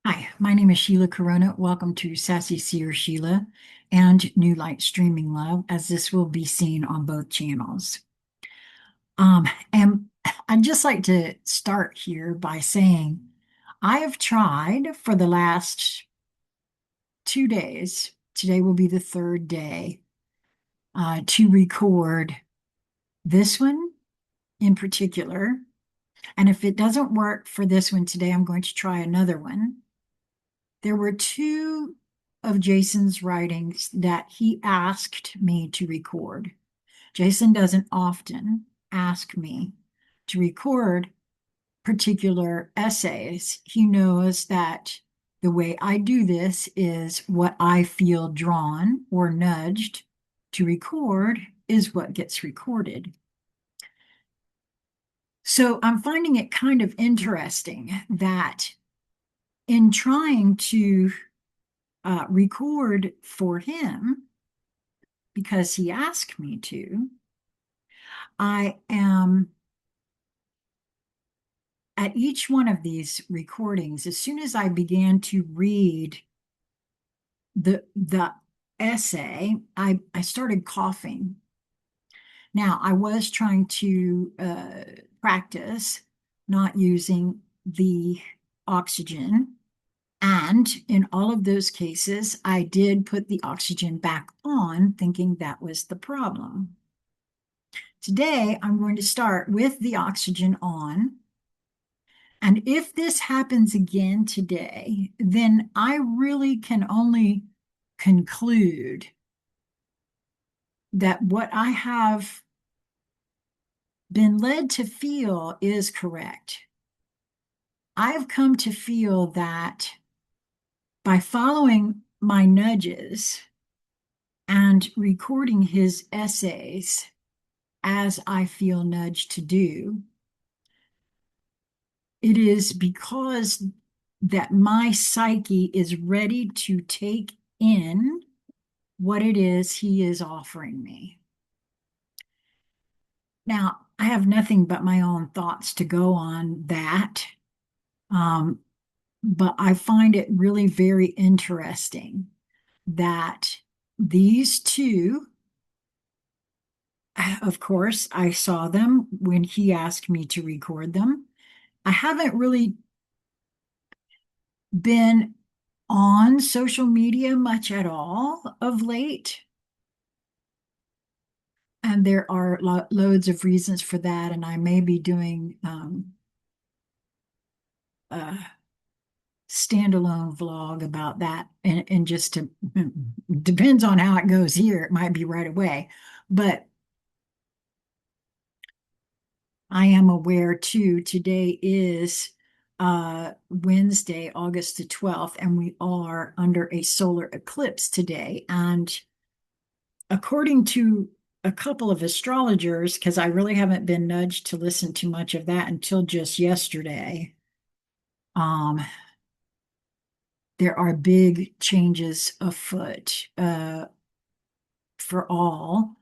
Hi, my name is Sheila Corona. Welcome to Sassy Seer Sheila and New Light Streaming Love, as this will be seen on both channels. And I'd just like to start here by saying I have tried for the last 2 days, today will be the third day, to record this one in particular. And if it doesn't work for this one today, I'm going to try another one. There were two of Jason's writings that he asked me to record. Jason doesn't often ask me to record particular essays. He knows that the way I do this is what I feel drawn or nudged to record is what gets recorded. So I'm finding it kind of interesting that in trying to record for him because he asked me to. I am at each one of these recordings, as soon as I began to read the essay, I started coughing. Now, I was trying to practice not using the oxygen. And in all of those cases, I did put the oxygen back on, thinking that was the problem. Today, I'm going to start with the oxygen on. And if this happens again today, then I really can only conclude that what I have been led to feel is correct. I've come to feel that by following my nudges and recording his essays as I feel nudged to do, it is because that my psyche is ready to take in what it is he is offering me. Now, I have nothing but my own thoughts to go on that, um, but I find it really very interesting that these two, of course, I saw them when he asked me to record them. I haven't really been on social media much at all of late. And there are loads of reasons for that. And I may be doing a standalone vlog about that. And just to, depends on how it goes here. It might be right away. But I am aware too, today is Wednesday, August the 12th, and we are under a solar eclipse today. And according to a couple of astrologers, because I really haven't been nudged to listen to much of that until just yesterday, um, there are big changes afoot for all.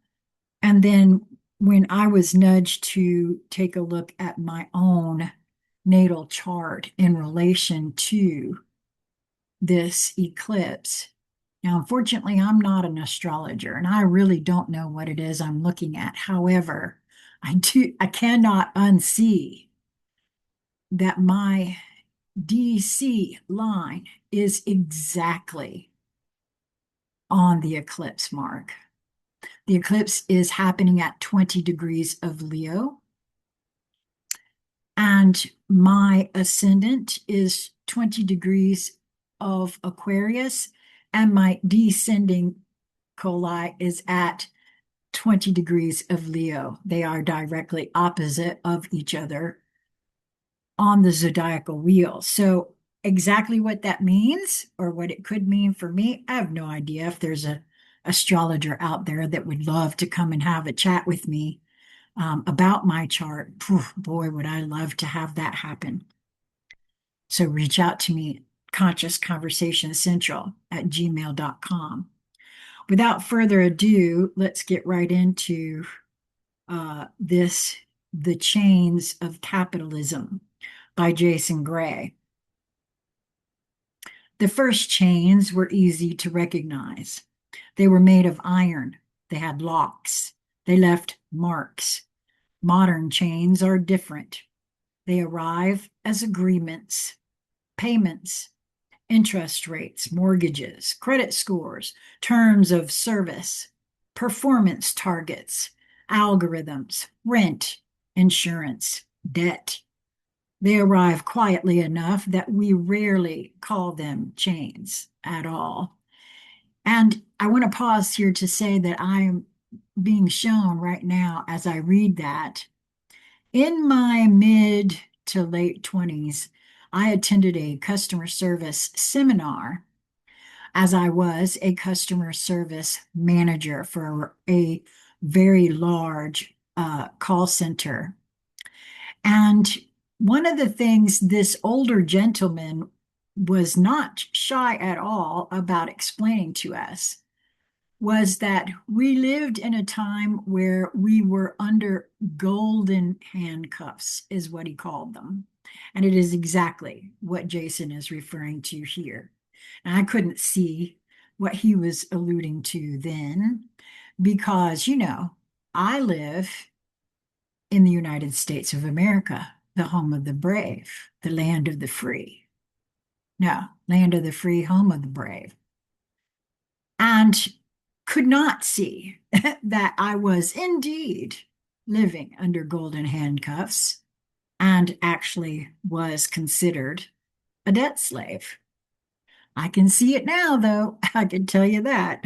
And then when I was nudged to take a look at my own natal chart in relation to this eclipse. Now, unfortunately, I'm not an astrologer and I really don't know what it is I'm looking at. However, I cannot unsee that my DC line is exactly on the eclipse mark. The eclipse is happening at 20 degrees of Leo, and my ascendant is 20 degrees of Aquarius, and my descending coli is at 20 degrees of Leo. They are directly opposite of each other on the zodiacal wheel. So, exactly what that means or what it could mean for me, I have no idea. If there's a astrologer out there that would love to come and have a chat with me about my chart, boy, would I love to have that happen. So reach out to me, consciousconversationcentral@gmail.com. Without further ado, let's get right into this The Chains of Capitalism by Jason Gray. The first chains were easy to recognize. They were made of iron. They had locks. They left marks. Modern chains are different. They arrive as agreements, payments, interest rates, mortgages, credit scores, terms of service, performance targets, algorithms, rent, insurance, debt. They arrive quietly enough that we rarely call them chains at all. And I want to pause here to say that I am being shown right now as I read that in my mid to late 20s, I attended a customer service seminar as I was a customer service manager for a very large call center. And one of the things this older gentleman was not shy at all about explaining to us was that we lived in a time where we were under golden handcuffs, is what he called them. And it is exactly what Jason is referring to here. And I couldn't see what he was alluding to then because, I live in the United States of America, the home of the brave, the land of the free. No, land of the free, home of the brave. And could not see that I was indeed living under golden handcuffs and actually was considered a debt slave. I can see it now, though. I can tell you that.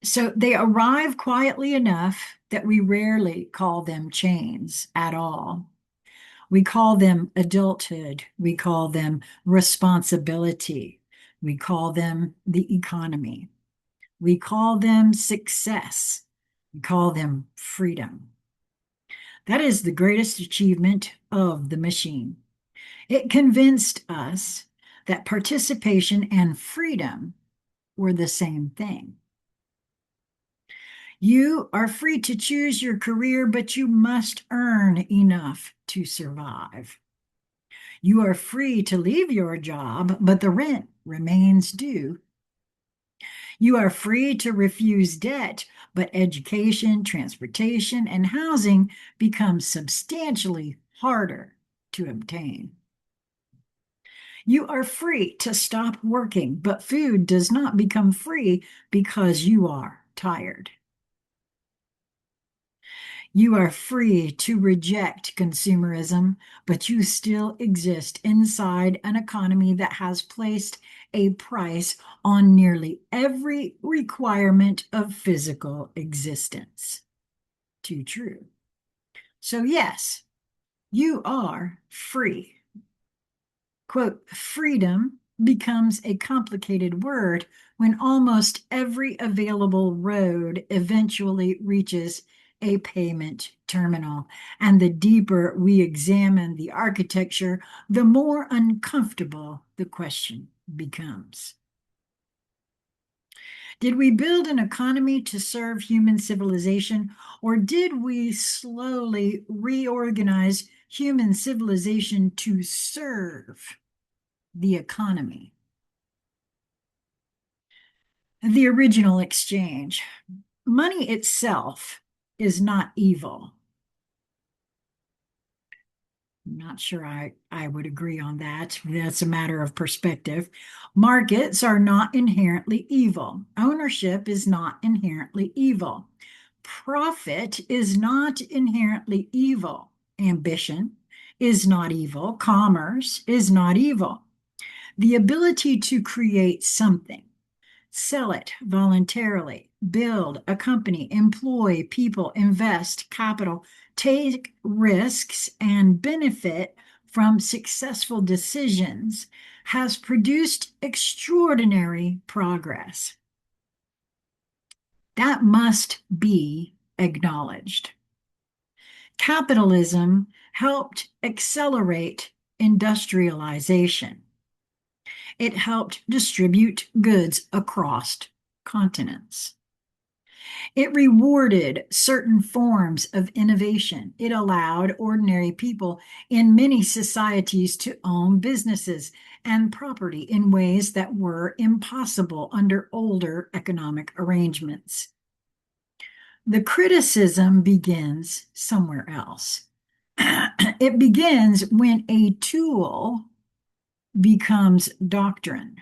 So they arrive quietly enough that we rarely call them chains at all. We call them adulthood. We call them responsibility. We call them the economy. We call them success. We call them freedom. That is the greatest achievement of the machine. It convinced us that participation and freedom were the same thing. You are free to choose your career, but you must earn enough to survive. You are free to leave your job, but the rent remains due. You are free to refuse debt, but education, transportation, and housing become substantially harder to obtain. You are free to stop working, but food does not become free because you are tired. You are free to reject consumerism, but you still exist inside an economy that has placed a price on nearly every requirement of physical existence. Too true. So yes, you are free. Quote, freedom becomes a complicated word when almost every available road eventually reaches a payment terminal. And the deeper we examine the architecture, the more uncomfortable the question becomes. Did we build an economy to serve human civilization, or did we slowly reorganize human civilization to serve the economy? The original exchange. Money itself is not evil. I'm not sure I would agree on that. That's a matter of perspective. Markets are not inherently evil. Ownership is not inherently evil. Profit is not inherently evil. Ambition is not evil. Commerce is not evil. The ability to create something, sell it voluntarily, build a company, employ people, invest capital, take risks, and benefit from successful decisions has produced extraordinary progress. That must be acknowledged. Capitalism helped accelerate industrialization. It helped distribute goods across continents. It rewarded certain forms of innovation. It allowed ordinary people in many societies to own businesses and property in ways that were impossible under older economic arrangements. The criticism begins somewhere else. It begins when a tool becomes doctrine.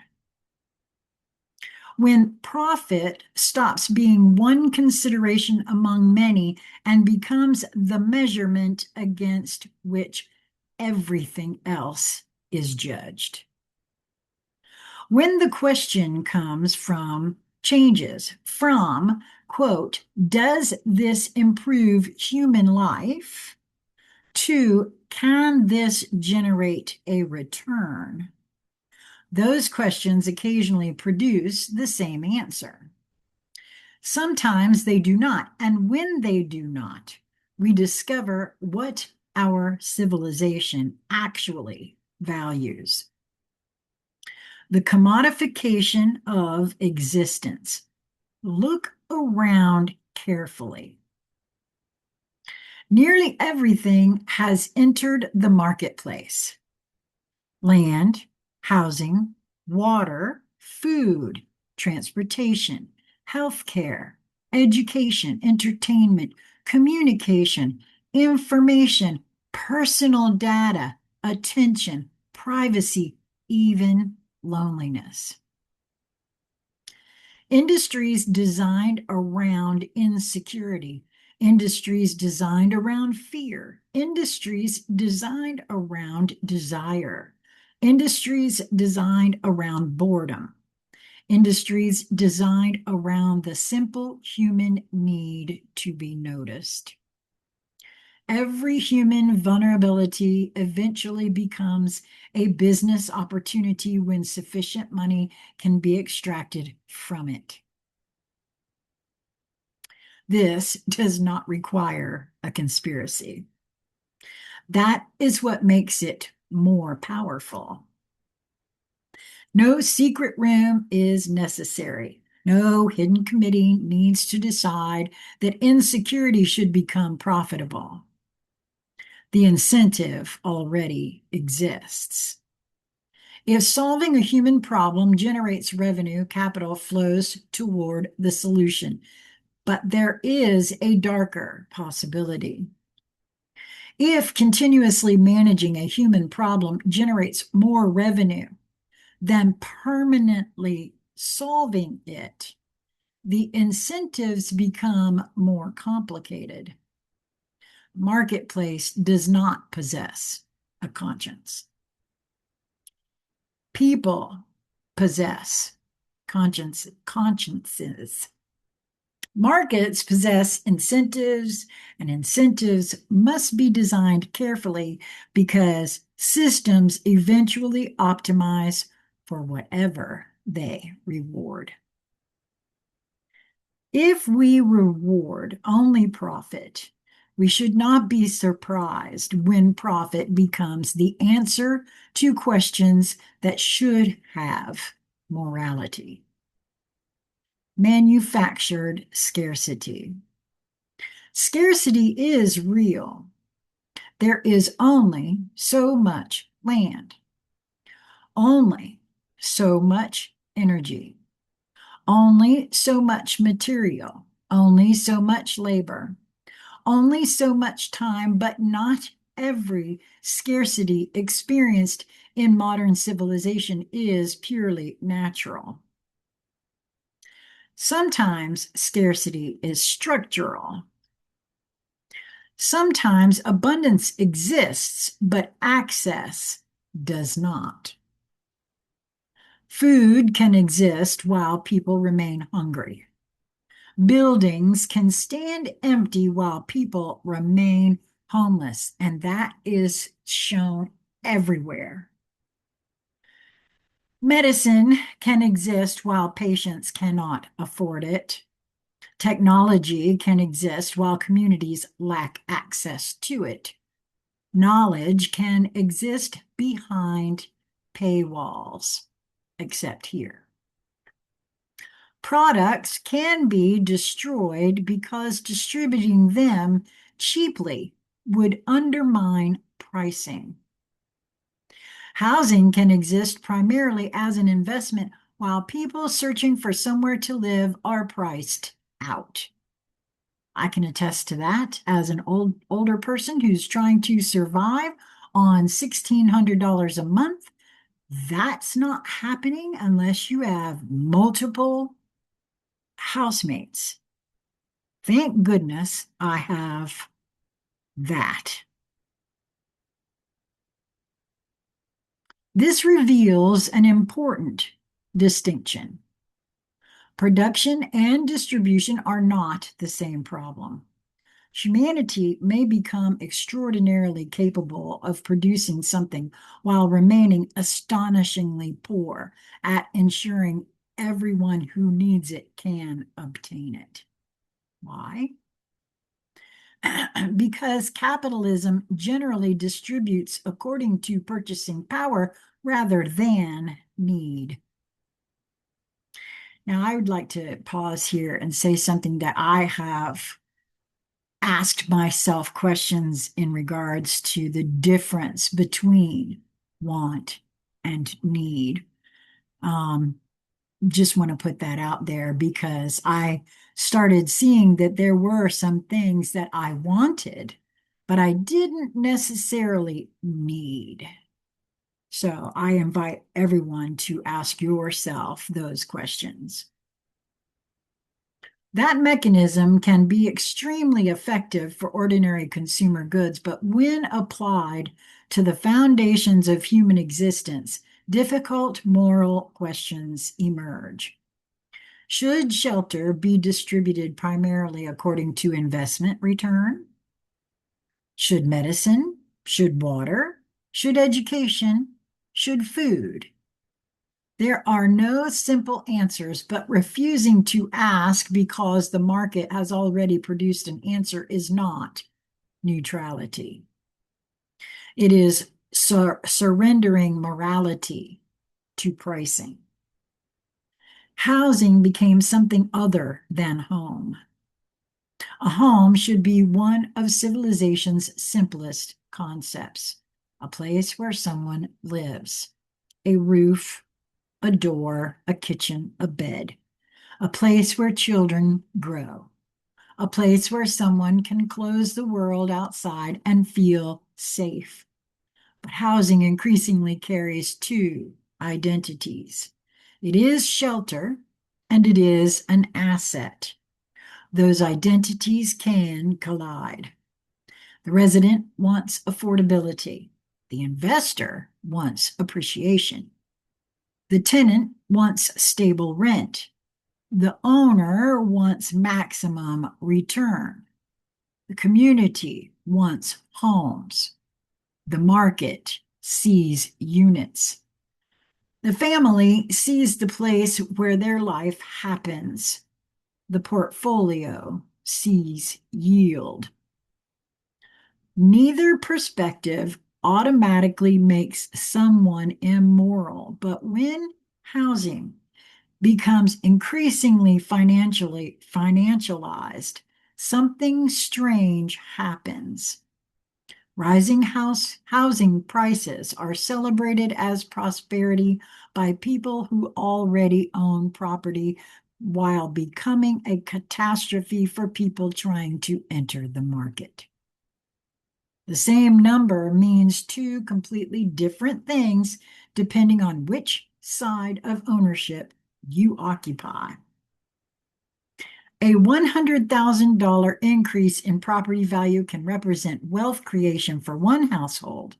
When profit stops being one consideration among many and becomes the measurement against which everything else is judged. When the question changes from, quote, does this improve human life, to can this generate a return? Those questions occasionally produce the same answer. Sometimes they do not, and when they do not, we discover what our civilization actually values. The commodification of existence. Look around carefully. Nearly everything has entered the marketplace. Land, housing, water, food, transportation, healthcare, education, entertainment, communication, information, personal data, attention, privacy, even loneliness. Industries designed around insecurity, industries designed around fear, industries designed around desire, industries designed around boredom, industries designed around the simple human need to be noticed. Every human vulnerability eventually becomes a business opportunity when sufficient money can be extracted from it. This does not require a conspiracy. That is what makes it more powerful. No secret room is necessary. No hidden committee needs to decide that insecurity should become profitable. The incentive already exists. If solving a human problem generates revenue, capital flows toward the solution. But there is a darker possibility. If continuously managing a human problem generates more revenue than permanently solving it, the incentives become more complicated. Marketplace does not possess a conscience. People possess consciences. Markets possess incentives, and incentives must be designed carefully because systems eventually optimize for whatever they reward. If we reward only profit, we should not be surprised when profit becomes the answer to questions that should have morality. Manufactured scarcity. Scarcity is real. There is only so much land, only so much energy, only so much material, only so much labor, only so much time, but not every scarcity experienced in modern civilization is purely natural. Sometimes scarcity is structural. Sometimes abundance exists, but access does not. Food can exist while people remain hungry. Buildings can stand empty while people remain homeless, and that is shown everywhere. Medicine can exist while patients cannot afford it. Technology can exist while communities lack access to it. Knowledge can exist behind paywalls, except here. Products can be destroyed because distributing them cheaply would undermine pricing. Housing can exist primarily as an investment while people searching for somewhere to live are priced out. I can attest to that as an older person who's trying to survive on $1,600 a month. That's not happening unless you have multiple housemates. Thank goodness I have that. This reveals an important distinction. Production and distribution are not the same problem. Humanity may become extraordinarily capable of producing something while remaining astonishingly poor at ensuring everyone who needs it can obtain it. Why? Because capitalism generally distributes according to purchasing power rather than need. Now, I would like to pause here and say something that I have asked myself questions in regards to the difference between want and need. Just want to put that out there because I started seeing that there were some things that I wanted, but I didn't necessarily need. So I invite everyone to ask yourself those questions. That mechanism can be extremely effective for ordinary consumer goods, but when applied to the foundations of human existence, difficult moral questions emerge. Should shelter be distributed primarily according to investment return? Should medicine? Should water? Should education? Should food? There are no simple answers, but refusing to ask because the market has already produced an answer is not neutrality. It is surrendering morality to pricing. Housing became something other than home. A home should be one of civilization's simplest concepts, a place where someone lives, a roof, a door, a kitchen, a bed, a place where children grow, a place where someone can close the world outside and feel safe. But housing increasingly carries two identities. It is shelter and it is an asset. Those identities can collide. The resident wants affordability. The investor wants appreciation. The tenant wants stable rent. The owner wants maximum return. The community wants homes. The market sees units. The family sees the place where their life happens. The portfolio sees yield. Neither perspective automatically makes someone immoral, but when housing becomes increasingly financialized, something strange happens. Rising housing prices are celebrated as prosperity by people who already own property, while becoming a catastrophe for people trying to enter the market. The same number means two completely different things depending on which side of ownership you occupy. A $100,000 increase in property value can represent wealth creation for one household.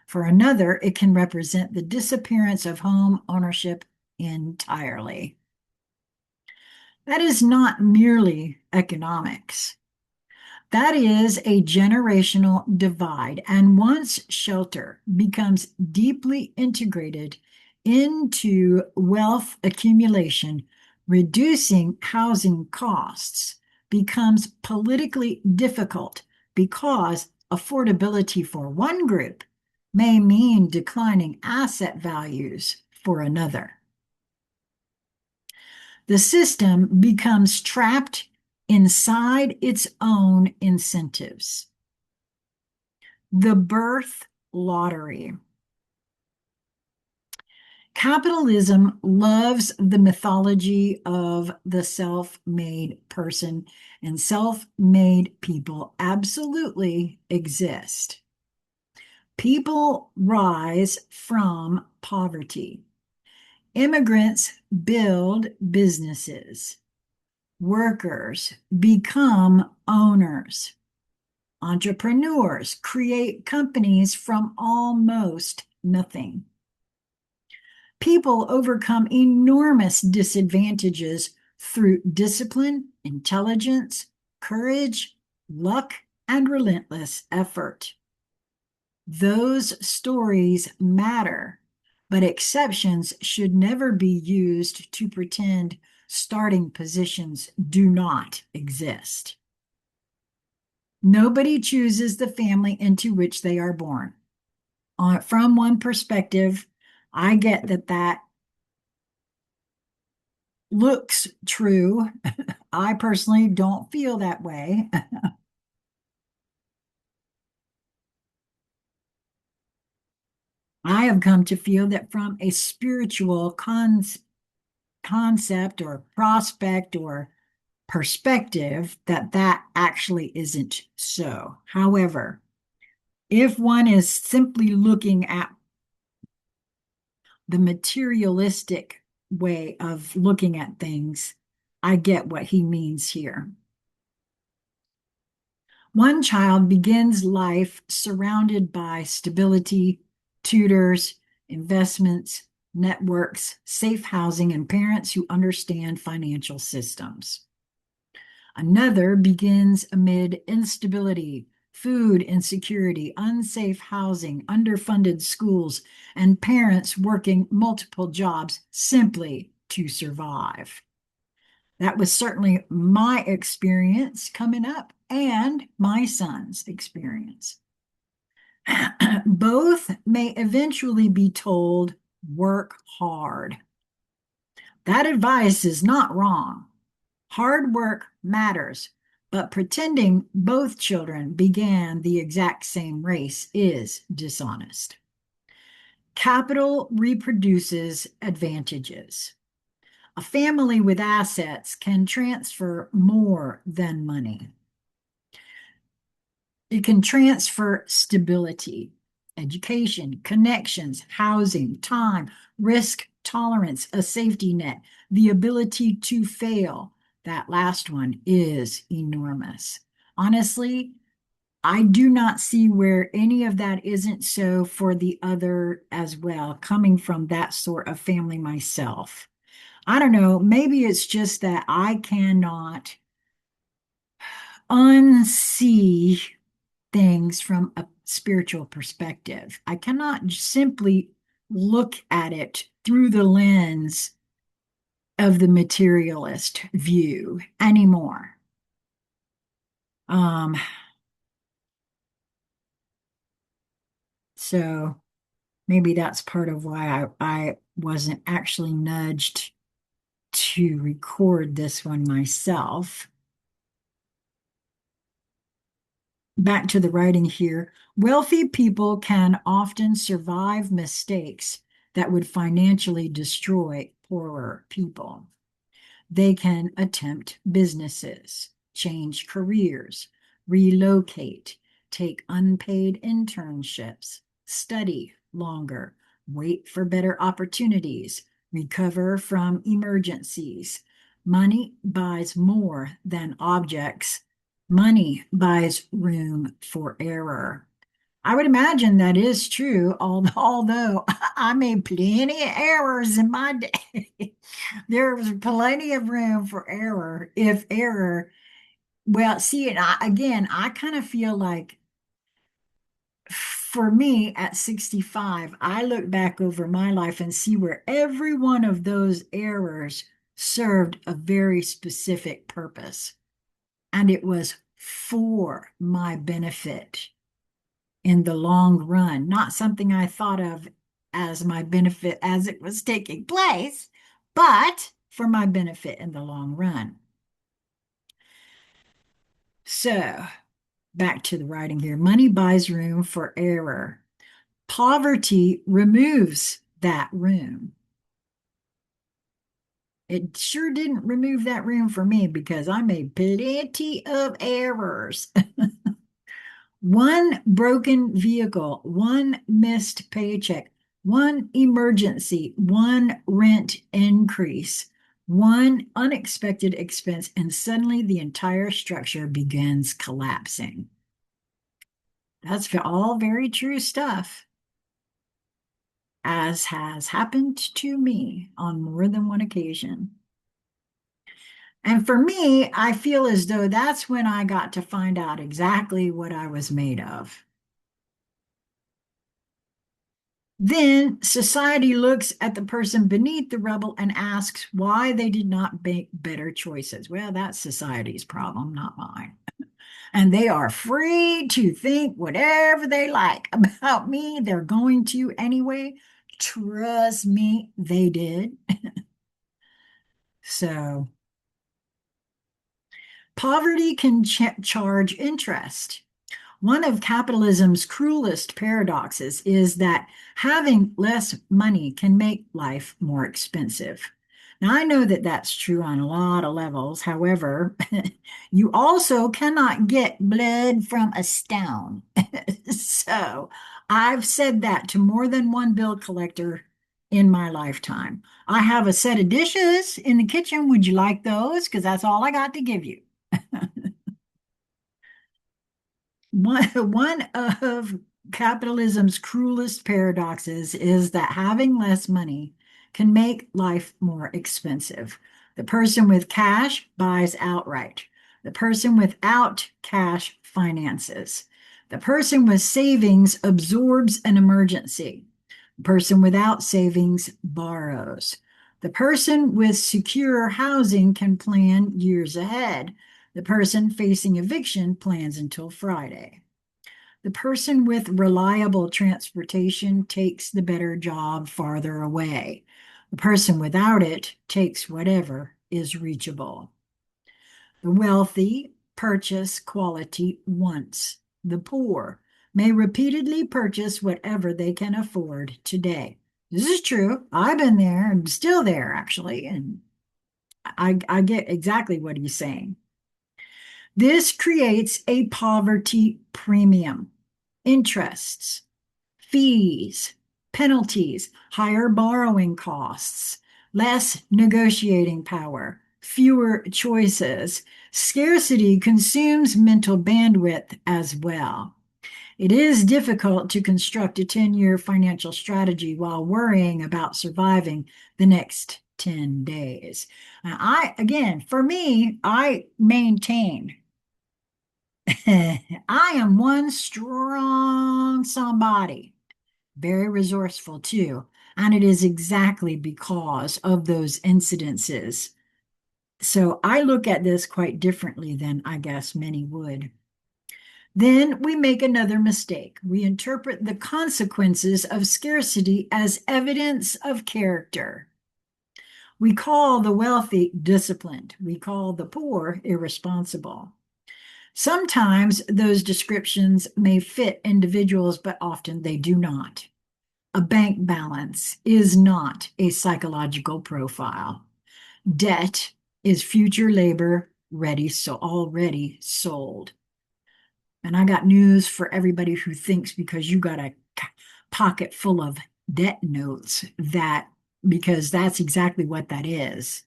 For another, it can represent the disappearance of home ownership entirely. That is not merely economics. That is a generational divide, and once shelter becomes deeply integrated into wealth accumulation, reducing housing costs becomes politically difficult because affordability for one group may mean declining asset values for another. The system becomes trapped inside its own incentives. The birth lottery. Capitalism loves the mythology of the self-made person, and self-made people absolutely exist. People rise from poverty. Immigrants build businesses. Workers become owners. Entrepreneurs create companies from almost nothing. People overcome enormous disadvantages through discipline, intelligence, courage, luck, and relentless effort. Those stories matter, but exceptions should never be used to pretend starting positions do not exist. Nobody chooses the family into which they are born. From one perspective, I get that looks true. I personally don't feel that way. I have come to feel that from a spiritual concept or prospect or perspective, that actually isn't so. However, if one is simply looking at the materialistic way of looking at things, I get what he means here. One child begins life surrounded by stability, tutors, investments, networks, safe housing, and parents who understand financial systems. Another begins amid instability, food insecurity, unsafe housing, underfunded schools, and parents working multiple jobs simply to survive. That was certainly my experience coming up and my son's experience. Both may eventually be told, work hard. That advice is not wrong. Hard work matters, but pretending both children began the exact same race is dishonest. Capital reproduces advantages. A family with assets can transfer more than money. It can transfer stability, education, connections, housing, time, risk tolerance, a safety net, the ability to fail. That last one is enormous. Honestly, I do not see where any of that isn't so for the other as well, coming from that sort of family myself. I don't know, maybe it's just that I cannot unsee things from a spiritual perspective. I cannot simply look at it through the lens of the materialist view anymore. Um, so maybe that's part of why I wasn't actually nudged to record this one myself. Back to the writing here. Wealthy people can often survive mistakes that would financially destroy poorer people. They can attempt businesses, change careers, relocate, take unpaid internships, study longer, wait for better opportunities, recover from emergencies. Money buys more than objects. Money buys room for error. I would imagine that is true, although I made plenty of errors in my day. There was plenty of room for error, if error. Well, see, and again, I kind of feel like for me at 65, I look back over my life and see where every one of those errors served a very specific purpose. And it was for my benefit in the long run, not something I thought of as my benefit as it was taking place, but for my benefit in the long run. So back to the writing here. Money buys room for error. Poverty removes that room. It sure didn't remove that room for me because I made plenty of errors. One broken vehicle, one missed paycheck, one emergency, one rent increase, one unexpected expense, and suddenly the entire structure begins collapsing. That's all very true stuff, as has happened to me on more than one occasion. And for me, I feel as though that's when I got to find out exactly what I was made of. Then society looks at the person beneath the rubble and asks why they did not make better choices. Well, that's society's problem, not mine. And they are free to think whatever they like about me. They're going to anyway. Trust me, they did. So, poverty can charge interest. One of capitalism's cruelest paradoxes is that having less money can make life more expensive. Now, I know that that's true on a lot of levels. However, you also cannot get blood from a stone. So I've said that to more than one bill collector in my lifetime. I have a set of dishes in the kitchen. Would you like those? Because that's all I got to give you. One of capitalism's cruelest paradoxes is that having less money can make life more expensive. The person with cash buys outright. The person without cash finances. The person with savings absorbs an emergency. The person without savings borrows. The person with secure housing can plan years ahead. The person facing eviction plans until Friday. The person with reliable transportation takes the better job farther away. The person without it takes whatever is reachable. The wealthy purchase quality once. The poor may repeatedly purchase whatever they can afford today. This is true. I've been there. I'm still there, actually. And I get exactly what he's saying. This creates a poverty premium, interests, fees, penalties, higher borrowing costs, less negotiating power, fewer choices. Scarcity consumes mental bandwidth as well. It is difficult to construct a 10-year financial strategy while worrying about surviving the next 10 days. Again, for me, I maintain I am one strong somebody, very resourceful too. And it is exactly because of those incidences. So I look at this quite differently than I guess many would. Then we make another mistake. We interpret the consequences of scarcity as evidence of character. We call the wealthy disciplined. We call the poor irresponsible. Sometimes those descriptions may fit individuals, but often they do not. A bank balance is not a psychological profile. Debt is future labor already sold. And I got news for everybody who thinks because you got a pocket full of debt notes because that's exactly what that is.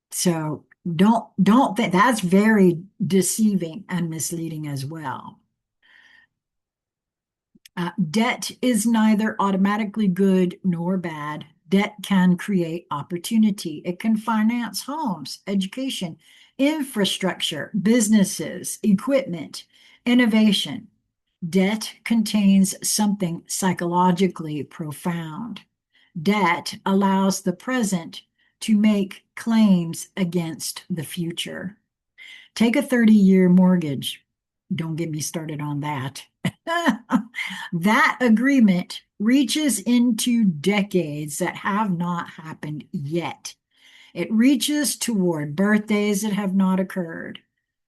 So don't think that's very deceiving and misleading as well. Debt is neither automatically good nor bad. Debt can create opportunity. It can finance homes, education, infrastructure, businesses, equipment, innovation. Debt contains something psychologically profound. Debt allows the present to make claims against the future. Take a 30-year mortgage. Don't get me started on that. That agreement reaches into decades that have not happened yet. It reaches toward birthdays that have not occurred,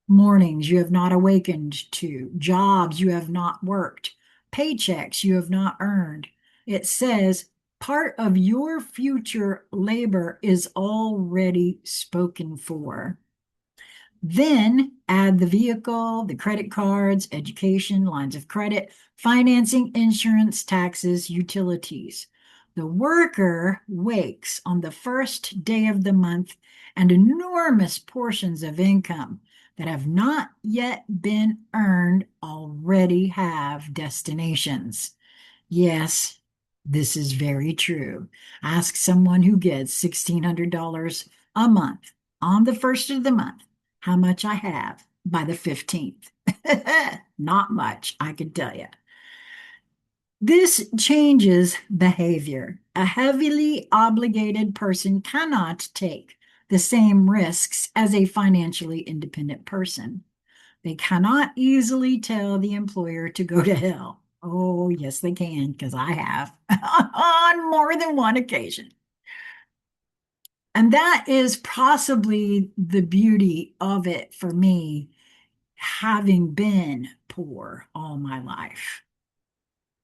mornings you have not awakened to, jobs you have not worked, paychecks you have not earned. It says part of your future labor is already spoken for. Then add the vehicle, the credit cards, education, lines of credit, financing, insurance, taxes, utilities. The worker wakes on the first day of the month, and enormous portions of income that have not yet been earned already have destinations. Yes, this is very true. Ask someone who gets $1,600 a month on the first of the month how much I have by the 15th. Not much, I can tell you. This changes behavior. A heavily obligated person cannot take the same risks as a financially independent person. They cannot easily tell the employer to go to hell. Oh, yes, they can, because I have on more than one occasion. And that is possibly the beauty of it for me, having been poor all my life.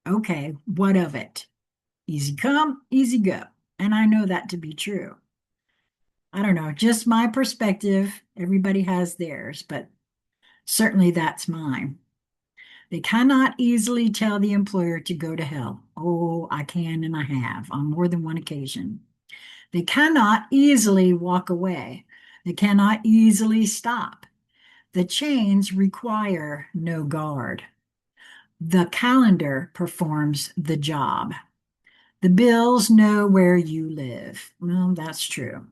Okay, what of it? Easy come, easy go. And I know that to be true. I don't know, just my perspective. Everybody has theirs, but certainly that's mine. They cannot easily tell the employer to go to hell. Oh, I can and I have on more than one occasion. They cannot easily walk away. They cannot easily stop. The chains require no guard. The calendar performs the job. The bills know where you live. Well, that's true.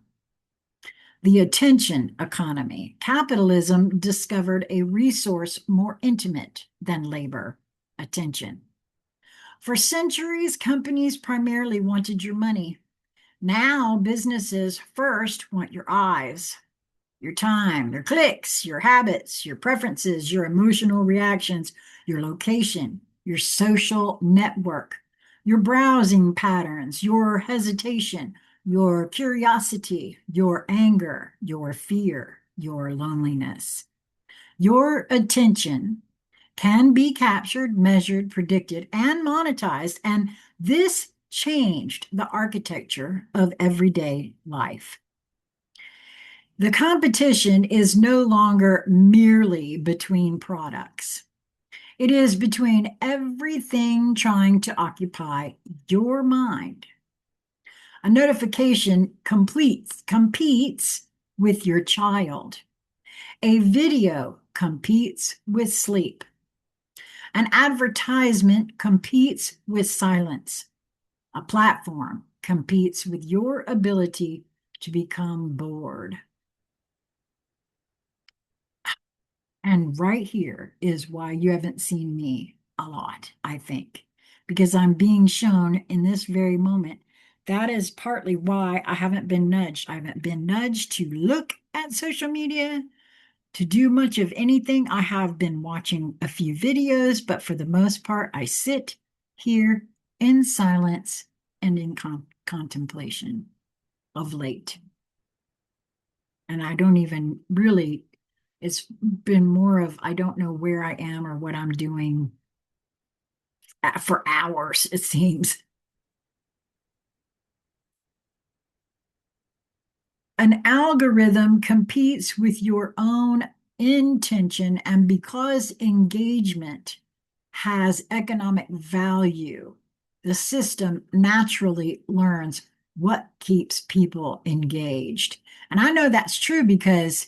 The attention economy. Capitalism discovered a resource more intimate than labor, attention. For centuries, companies primarily wanted your money. Now, businesses first want your eyes, your time, your clicks, your habits, your preferences, your emotional reactions, your location, your social network, your browsing patterns, your hesitation, your curiosity, your anger, your fear, your loneliness. Your attention can be captured, measured, predicted, and monetized, and this changed the architecture of everyday life. The competition is no longer merely between products. It is between everything trying to occupy your mind. A notification competes with your child. A video competes with sleep. An advertisement competes with silence. A platform competes with your ability to become bored. And right here is why you haven't seen me a lot, I think, because I'm being shown in this very moment. That is partly why I haven't been nudged. I haven't been nudged to look at social media, to do much of anything. I have been watching a few videos, but for the most part, I sit here in silence and in contemplation of late. And I don't even really, it's been more of I don't know where I am or what I'm doing for hours, it seems. An algorithm competes with your own intention, and because engagement has economic value, the system naturally learns what keeps people engaged. And I know that's true because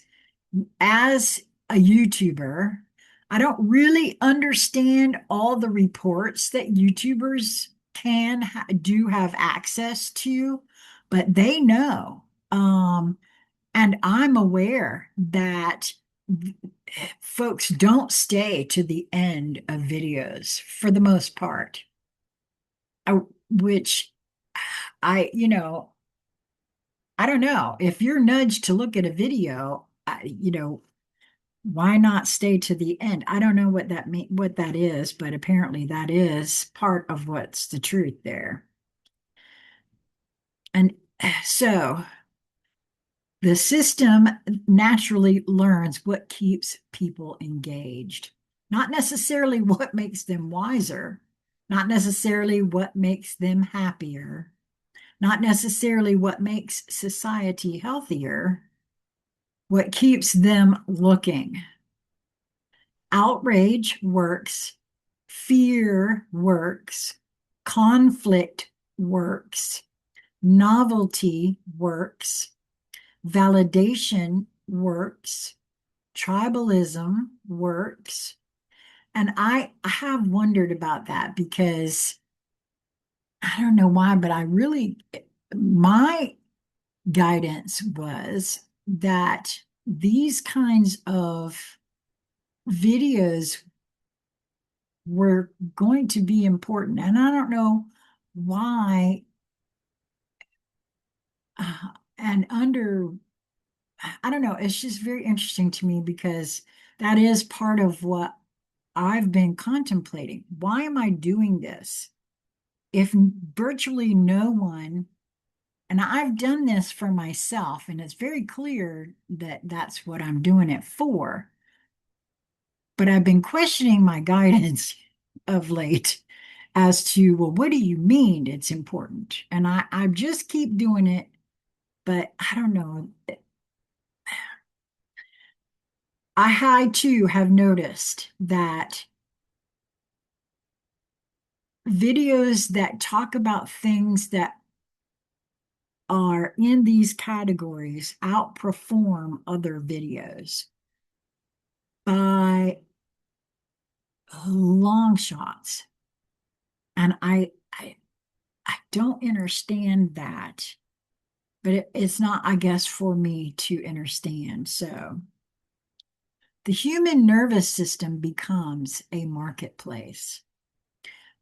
as a YouTuber, I don't really understand all the reports that YouTubers do have access to, but they know. And I'm aware that folks don't stay to the end of videos for the most part, which I don't know. If you're nudged to look at a video, why not stay to the end? I don't know what that is, but apparently that is part of what's the truth there. And so The system naturally learns what keeps people engaged, not necessarily what makes them wiser, not necessarily what makes them happier, not necessarily what makes society healthier, what keeps them looking. Outrage works, fear works, conflict works, novelty works, validation works, tribalism works. And I have wondered about that because I don't know why, but my guidance was that these kinds of videos were going to be important. And I don't know why, and I don't know, it's just very interesting to me because that is part of what I've been contemplating. Why am I doing this? If virtually no one, and I've done this for myself, and it's very clear that that's what I'm doing it for, but I've been questioning my guidance of late as to, well, what do you mean it's important? And I just keep doing it, but I don't know. I too have noticed that videos that talk about things that are in these categories outperform other videos by long shots. And I don't understand that, but it's not, I guess, for me to understand. So the human nervous system becomes a marketplace.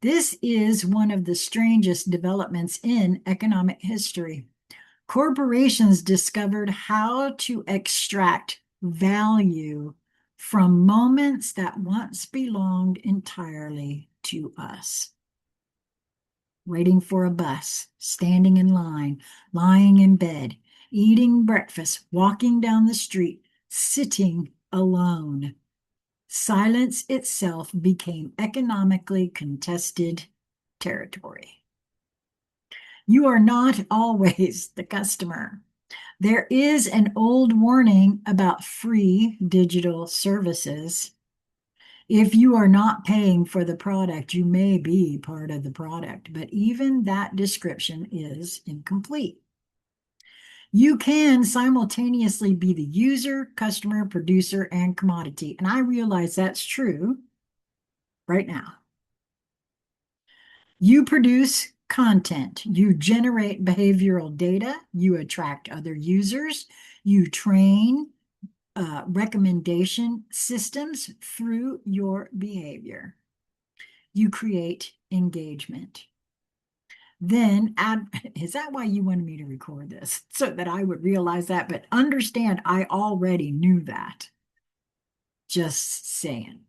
This is one of the strangest developments in economic history. Corporations discovered how to extract value from moments that once belonged entirely to us. Waiting for a bus, standing in line, lying in bed, eating breakfast, walking down the street, sitting alone. Silence itself became economically contested territory. You are not always the customer. There is an old warning about free digital services. If you are not paying for the product, you may be part of the product, but even that description is incomplete. You can simultaneously be the user, customer, producer, and commodity. And I realize that's true right now. You produce content, you generate behavioral data, you attract other users, you train recommendation systems through your behavior. You create engagement. Then is that why you wanted me to record this? So that I would realize that, but understand I already knew that. Just saying.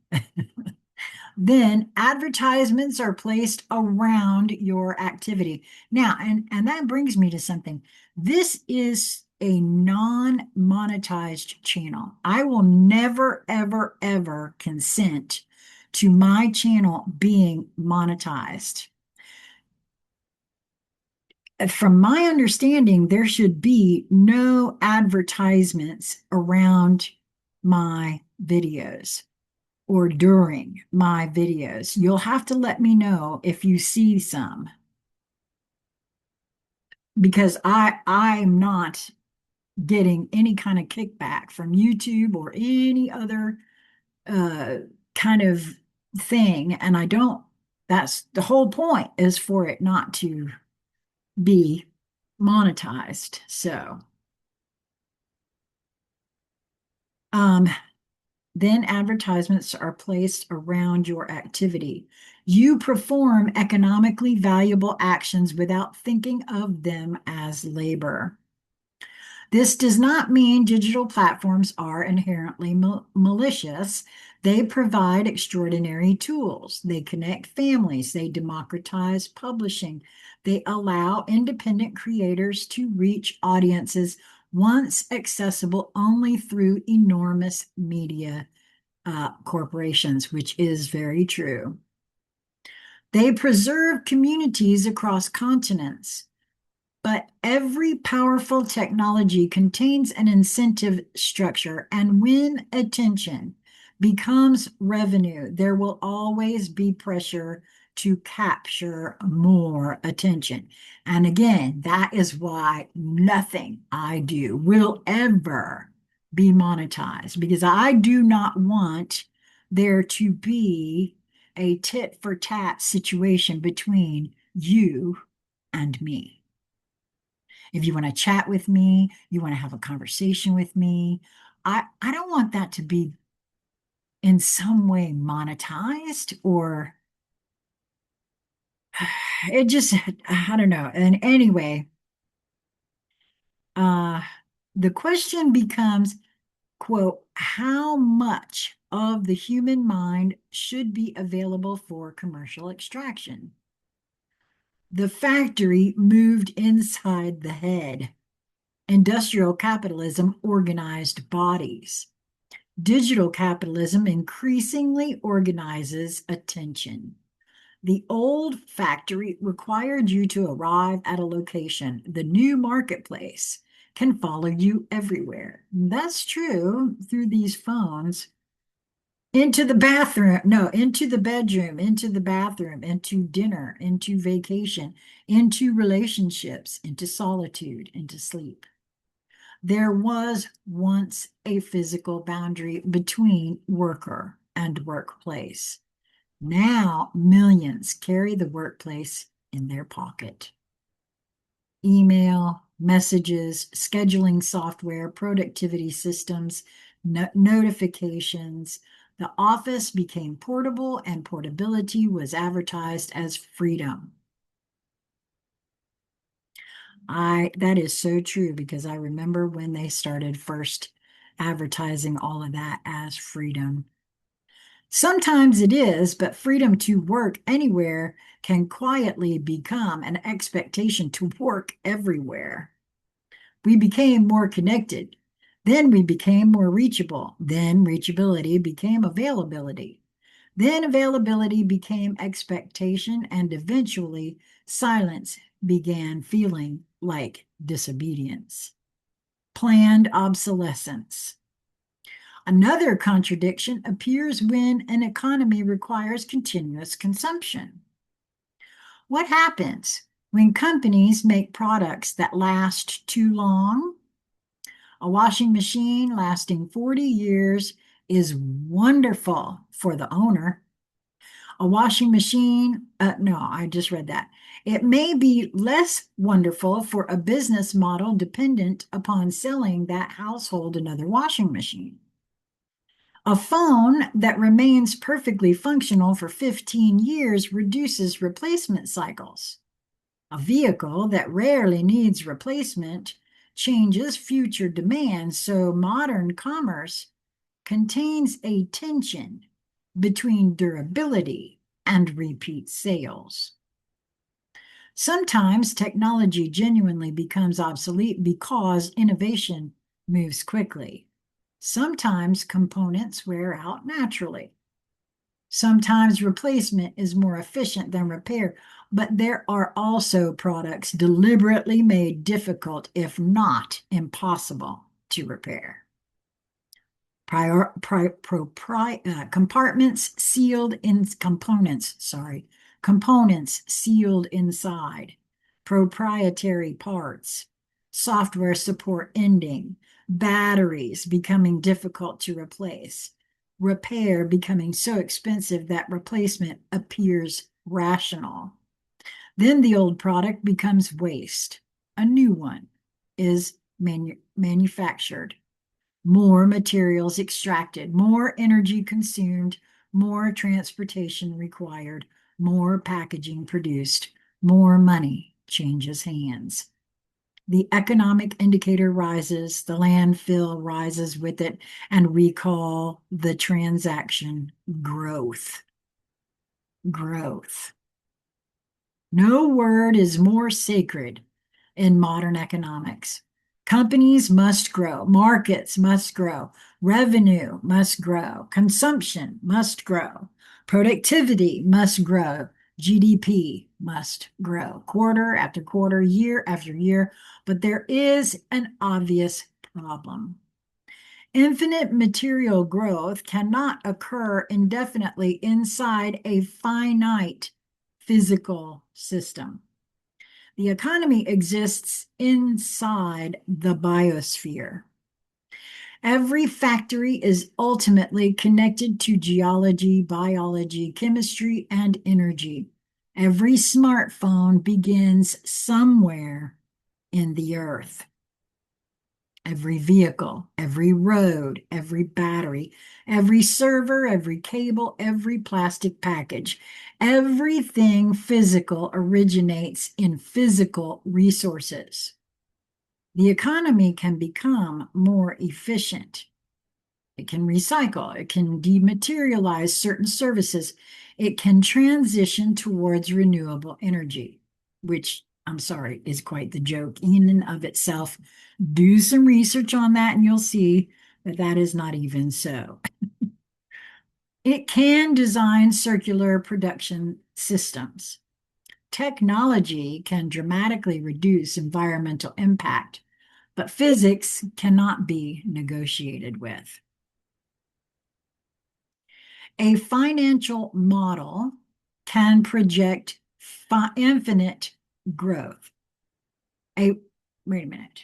Then advertisements are placed around your activity. Now, and that brings me to something. This is a non-monetized channel. I will never, ever, ever consent to my channel being monetized. From my understanding, there should be no advertisements around my videos or during my videos. You'll have to let me know if you see some, because I'm not getting any kind of kickback from YouTube or any other uh, kind of thing. And I don't, that's the whole point, is for it not to be monetized. So, um, then advertisements are placed around your activity. You perform economically valuable actions without thinking of them as labor. This does not mean digital platforms are inherently malicious. They provide extraordinary tools. They connect families. They democratize publishing. They allow independent creators to reach audiences once accessible only through enormous media corporations, which is very true. They preserve communities across continents. But every powerful technology contains an incentive structure, and when attention becomes revenue, there will always be pressure to capture more attention. And again, that is why nothing I do will ever be monetized, because I do not want there to be a tit for tat situation between you and me. If you want to chat with me, you want to have a conversation with me, I don't want that to be in some way monetized, or it just, I don't know. And anyway, uh, the question becomes, quote, how much of the human mind should be available for commercial extraction? The factory moved inside the head. Industrial capitalism organized bodies. Digital capitalism increasingly organizes attention. The old factory required you to arrive at a location. The new marketplace can follow you everywhere. That's true through these phones. Into the bathroom, no, into the bedroom, into the bathroom, into dinner, into vacation, into relationships, into solitude, into sleep. There was once a physical boundary between worker and workplace. Now millions carry the workplace in their pocket. Email, messages, scheduling software, productivity systems, notifications. The office became portable, and portability was advertised as freedom. That is so true, because I remember when they started first advertising all of that as freedom. Sometimes it is, but freedom to work anywhere can quietly become an expectation to work everywhere. We became more connected. Then we became more reachable. Then reachability became availability. Then availability became expectation, and eventually silence began feeling like disobedience. Planned obsolescence. Another contradiction appears when an economy requires continuous consumption. What happens when companies make products that last too long? A washing machine lasting 40 years is wonderful for the owner. A washing machine, no, I just read that. It may be less wonderful for a business model dependent upon selling that household another washing machine. A phone that remains perfectly functional for 15 years reduces replacement cycles. A vehicle that rarely needs replacement changes future demand, so modern commerce contains a tension between durability and repeat sales. Sometimes technology genuinely becomes obsolete because innovation moves quickly. Sometimes components wear out naturally. Sometimes replacement is more efficient than repair, but there are also products deliberately made difficult, if not impossible, to repair. Compartments sealed in components sealed inside, proprietary parts, software support ending, batteries becoming difficult to replace, repair becoming so expensive that replacement appears rational. Then the old product becomes waste. A new one is manufactured. More materials extracted, more energy consumed, more transportation required, more packaging produced, more money changes hands. The economic indicator rises, the landfill rises with it, and we call the transaction growth. Growth. No word is more sacred in modern economics. Companies must grow, markets must grow, revenue must grow, consumption must grow, productivity must grow, GDP must grow, quarter after quarter, year after year. But there is an obvious problem. Infinite material growth cannot occur indefinitely inside a finite physical system. The economy exists inside the biosphere. Every factory is ultimately connected to geology, biology, chemistry, and energy. Every smartphone begins somewhere in the earth. Every vehicle, every road, every battery, every server, every cable, every plastic package, everything physical originates in physical resources. The economy can become more efficient. It can recycle, it can dematerialize certain services, it can transition towards renewable energy, which, I'm sorry, is quite the joke in and of itself. Do some research on that and you'll see that that is not even so. It can design circular production systems. Technology can dramatically reduce environmental impact, but physics cannot be negotiated with. A financial model can project infinite growth. Wait a minute.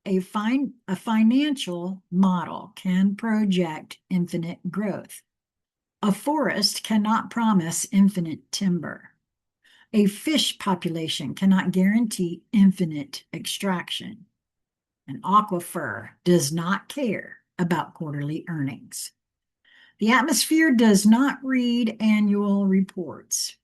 A financial model can project infinite growth. A forest cannot promise infinite timber. A fish population cannot guarantee infinite extraction. An aquifer does not care about quarterly earnings. The atmosphere does not read annual reports.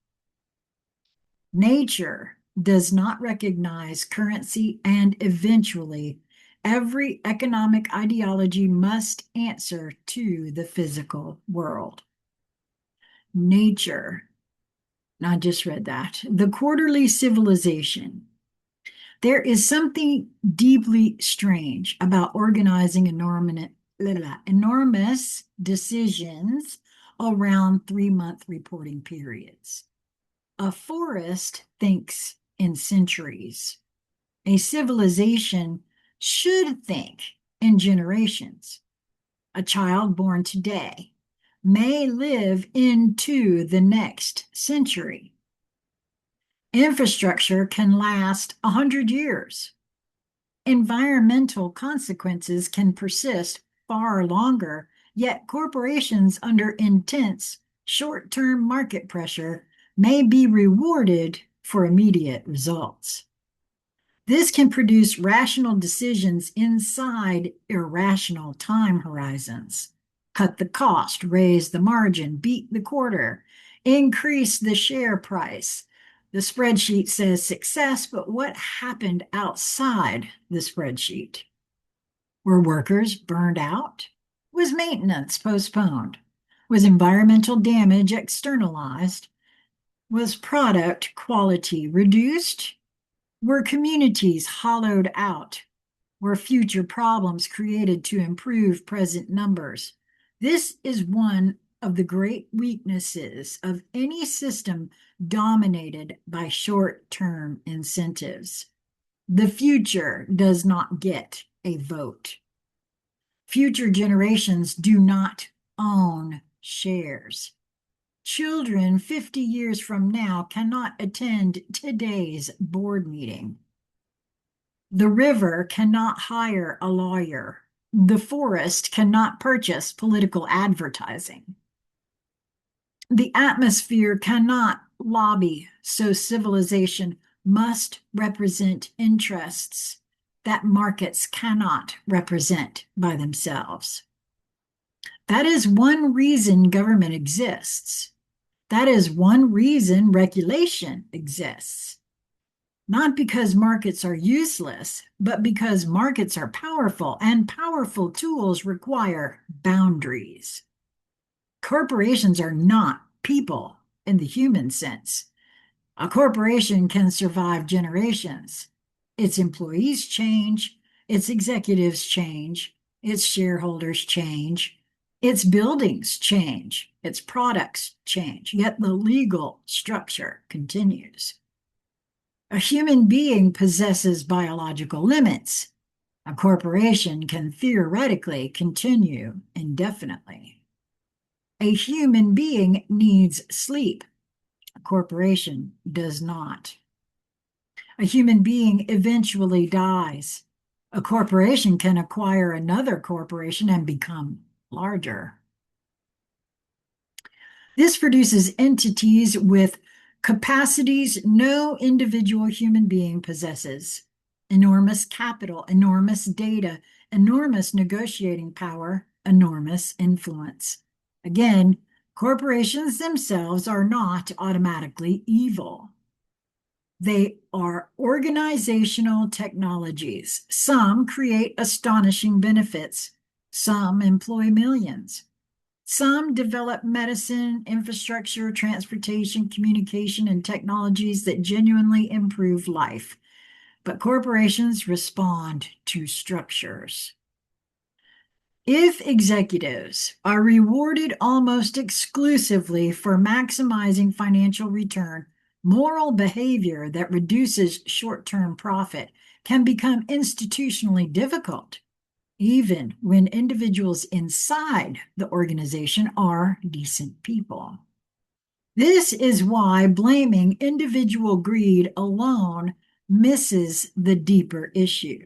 Nature does not recognize currency, and eventually, every economic ideology must answer to the physical world. Nature, I just read that. The quarterly civilization. There is something deeply strange about organizing enormous decisions around 3-month reporting periods. A forest thinks in centuries. A civilization should think in generations. A child born today may live into the next century. Infrastructure can last 100 years. Environmental consequences can persist far longer, yet corporations under intense short-term market pressure may be rewarded for immediate results. This can produce rational decisions inside irrational time horizons. Cut the cost, raise the margin, beat the quarter, increase the share price. The spreadsheet says success, but what happened outside the spreadsheet? Were workers burned out? Was maintenance postponed? Was environmental damage externalized? Was product quality reduced? Were communities hollowed out? Were future problems created to improve present numbers? This is one of the great weaknesses of any system dominated by short-term incentives. The future does not get a vote. Future generations do not own shares. Children 50 years from now cannot attend today's board meeting. The river cannot hire a lawyer. The forest cannot purchase political advertising. The atmosphere cannot lobby, so civilization must represent interests that markets cannot represent by themselves. That is one reason government exists. That is one reason regulation exists. Not because markets are useless, but because markets are powerful, and powerful tools require boundaries. Corporations are not people in the human sense. A corporation can survive generations. Its employees change, Its executives change, its shareholders change, its buildings change, its products change, yet the legal structure continues. A human being possesses biological limits. A corporation can theoretically continue indefinitely. A human being needs sleep. A corporation does not. A human being eventually dies. A corporation can acquire another corporation and become larger. This produces entities with capacities no individual human being possesses. Enormous capital, enormous data, enormous negotiating power, enormous influence. Again, corporations themselves are not automatically evil. They are organizational technologies. Some create astonishing benefits. Some employ millions. Some develop medicine, infrastructure, transportation, communication, and technologies that genuinely improve life. But corporations respond to structures. If executives are rewarded almost exclusively for maximizing financial return, moral behavior that reduces short-term profit can become institutionally difficult, even when individuals inside the organization are decent people. This is why blaming individual greed alone misses the deeper issue.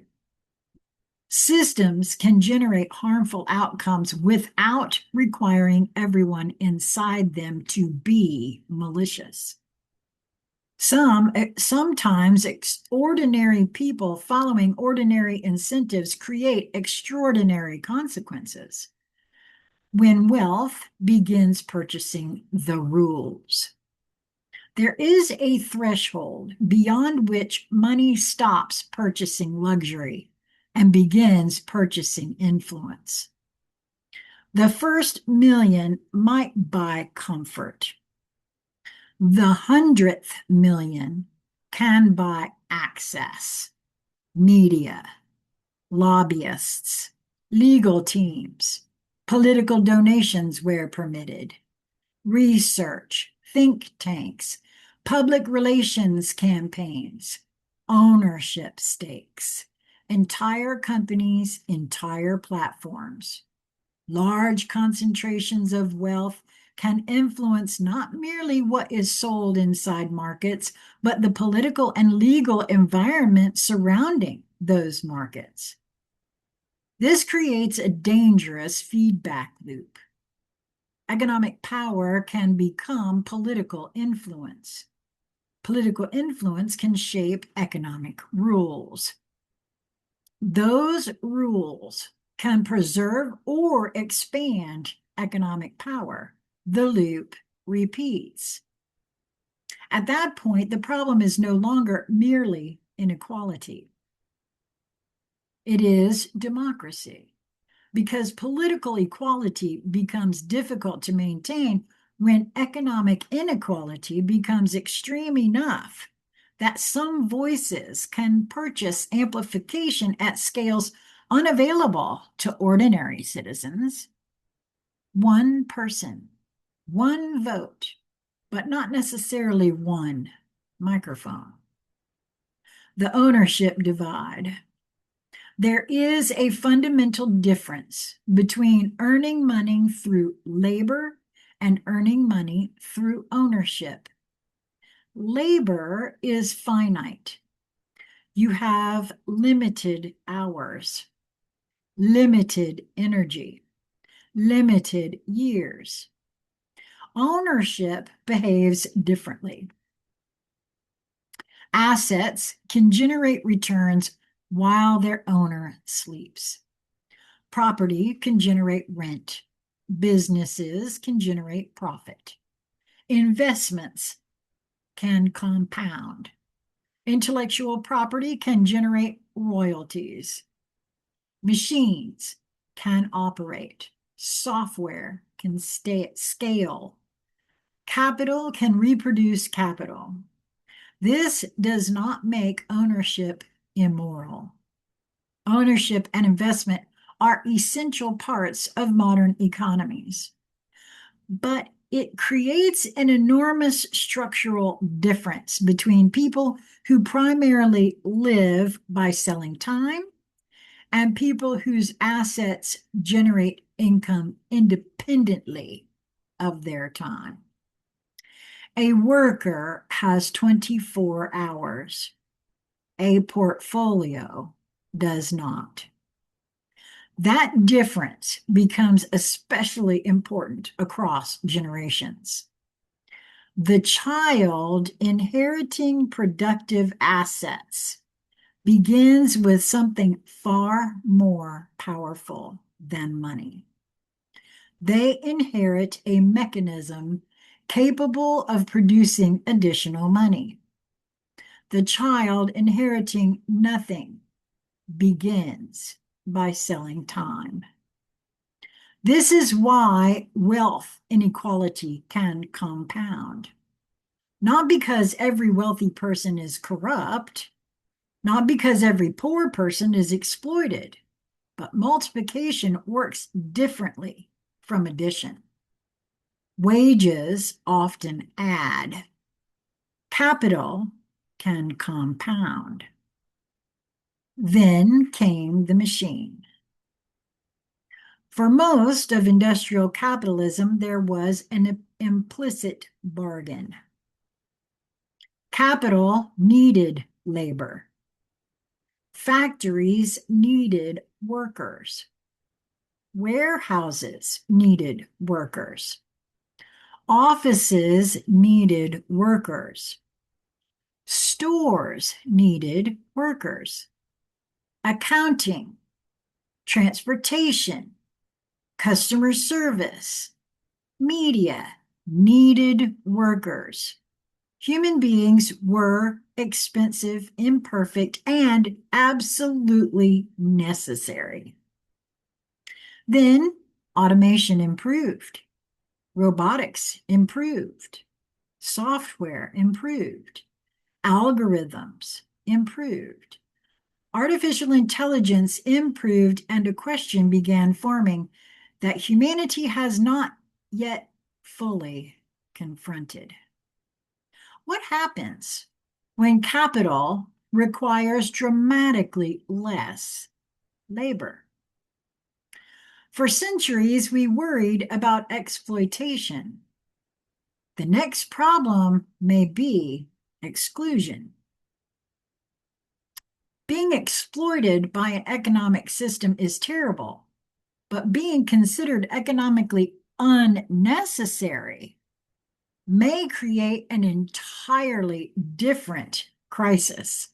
Systems can generate harmful outcomes without requiring everyone inside them to be malicious. Sometimes ordinary people following ordinary incentives create extraordinary consequences when wealth begins purchasing the rules. There is a threshold beyond which money stops purchasing luxury and begins purchasing influence. The first million might buy comfort. The 100th million can buy access, media, lobbyists, legal teams, political donations where permitted, research, think tanks, public relations campaigns, ownership stakes, entire companies, entire platforms. Large concentrations of wealth can influence not merely what is sold inside markets, but the political and legal environment surrounding those markets. This creates a dangerous feedback loop. Economic power can become political influence. Political influence can shape economic rules. Those rules can preserve or expand economic power. The loop repeats. At that point, the problem is no longer merely inequality. It is democracy, because political equality becomes difficult to maintain when economic inequality becomes extreme enough that some voices can purchase amplification at scales unavailable to ordinary citizens. One person, one vote, but not necessarily one microphone. The ownership divide. There is a fundamental difference between earning money through labor and earning money through ownership. Labor is finite. You have limited hours, limited energy, limited years. Ownership behaves differently. Assets can generate returns while their owner sleeps. Property can generate rent. Businesses can generate profit. Investments can compound. Intellectual property can generate royalties. Machines can operate. Software can scale. Capital can reproduce capital. This does not make ownership immoral. ownership, and investment are essential parts of modern economies. But it creates an enormous structural difference between people who primarily live by selling time and people whose assets generate income independently of their time. A worker has 24 hours. A portfolio does not. That difference becomes especially important across generations. The child inheriting productive assets begins with something far more powerful than money. They inherit a mechanism capable of producing additional money. The child inheriting nothing begins by selling time. This is why wealth inequality can compound. Not because every wealthy person is corrupt, not because every poor person is exploited, but multiplication works differently from addition. Wages often add. Capital can compound. Then came the machine. For most of industrial capitalism, there was an implicit bargain. Capital needed labor. Factories needed workers. Warehouses needed workers. Offices needed workers. Stores needed workers. Accounting, transportation, customer service, media needed workers. Human beings were expensive, imperfect, and absolutely necessary. Then automation improved, robotics improved, software improved, algorithms improved, artificial intelligence improved, and a question began forming that humanity has not yet fully confronted. What happens when capital requires dramatically less labor? For centuries, we worried about exploitation. The next problem may be exclusion. Being exploited by an economic system is terrible, but being considered economically unnecessary may create an entirely different crisis.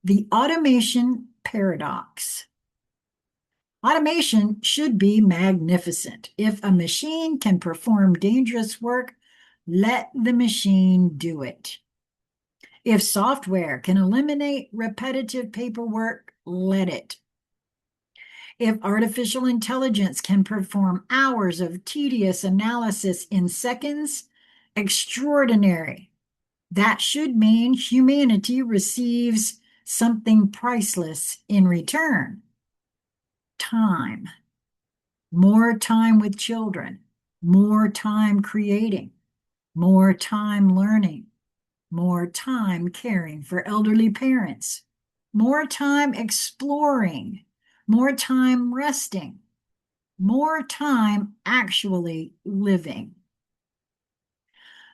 The automation paradox. Automation should be magnificent. If a machine can perform dangerous work, let the machine do it. If software can eliminate repetitive paperwork, let it. If artificial intelligence can perform hours of tedious analysis in seconds, extraordinary. That should mean humanity receives something priceless in return. Time. More time with children, more time creating, more time learning, more time caring for elderly parents, more time exploring, more time resting, more time actually living.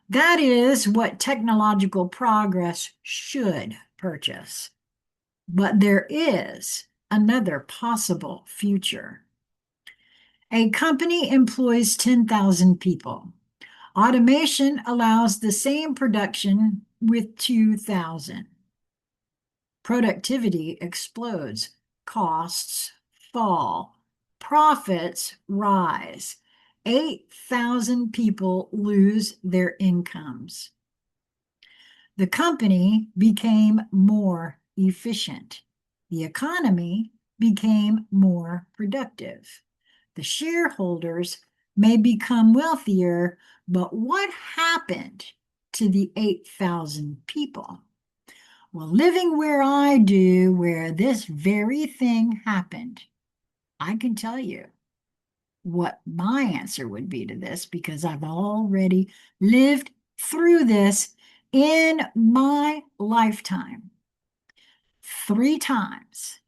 That is what technological progress should purchase. But there is another possible future. A company employs 10,000 people. Automation allows the same production with 2,000. Productivity explodes. Costs fall. Profits rise. 8,000 people lose their incomes. The company became more efficient. The economy became more productive. The shareholders may become wealthier, but what happened to the 8,000 people? Well, living where I do, where this very thing happened, I can tell you what my answer would be to this because I've already lived through this in my lifetime 3 times,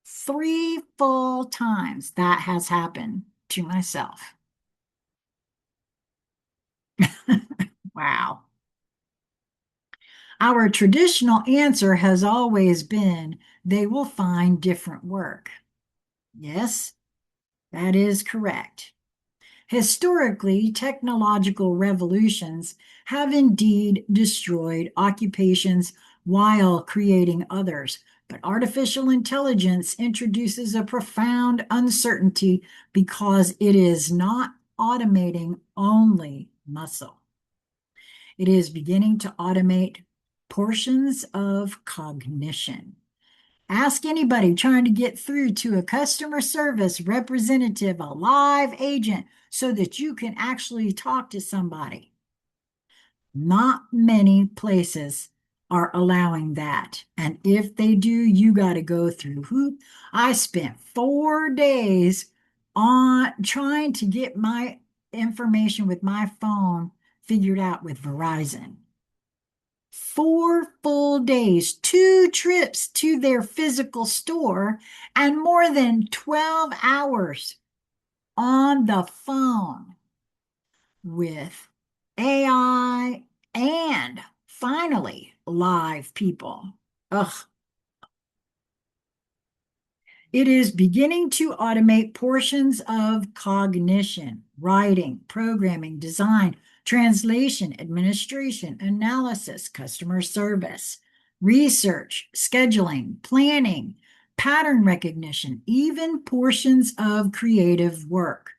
3 full times that has happened to myself. Wow. Our traditional answer has always been they will find different work. Yes, that is correct. Historically, technological revolutions have indeed destroyed occupations while creating others, but artificial intelligence introduces a profound uncertainty because it is not automating only muscle. It is beginning to automate portions of cognition. Ask anybody trying to get through to a customer service representative, a live agent, so that you can actually talk to somebody. Not many places are allowing that. And if they do, you got to go through hoop. I spent 4 days on trying to get my information with my phone figured out with Verizon. 4 full days, 2 trips to their physical store, and more than 12 hours on the phone with AI and finally live people. Ugh. It is beginning to automate portions of cognition, writing, programming, design, translation, administration, analysis, customer service, research, scheduling, planning, pattern recognition, even portions of creative work.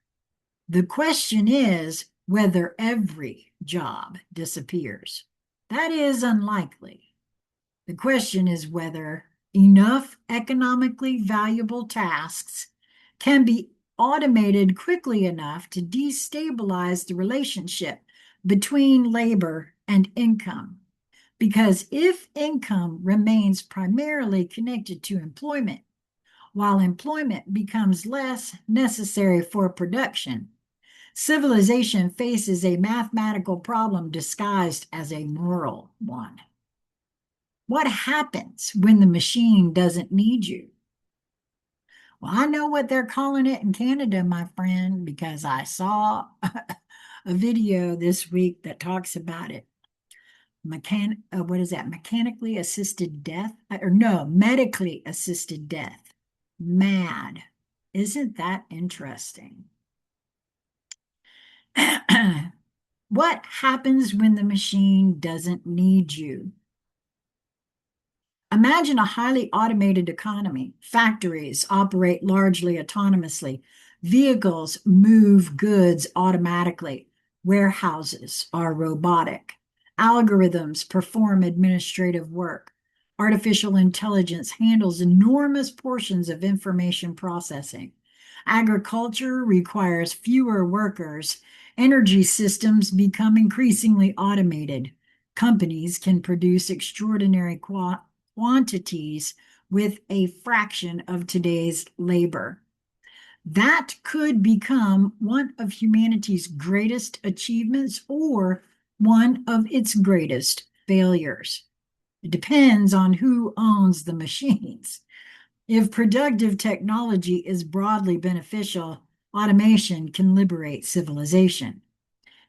The question is whether every job disappears. That is unlikely. The question is whether enough economically valuable tasks can be automated quickly enough to destabilize the relationship between labor and income. Because if income remains primarily connected to employment, while employment becomes less necessary for production, civilization faces a mathematical problem disguised as a moral one. What happens when the machine doesn't need you? Well, I know what they're calling it in Canada, my friend, because I saw a video this week that talks about it. What is that? Mechanically assisted death? Or no, medically assisted death. MAD. Isn't that interesting? What happens when the machine doesn't need you? Imagine a highly automated economy. Factories operate largely autonomously. Vehicles move goods automatically. Warehouses are robotic. Algorithms perform administrative work. Artificial intelligence handles enormous portions of information processing. Agriculture requires fewer workers. Energy systems become increasingly automated. Companies can produce extraordinary quantities with a fraction of today's labor. That could become one of humanity's greatest achievements or one of its greatest failures. It depends on who owns the machines. If productive technology is broadly beneficial, automation can liberate civilization.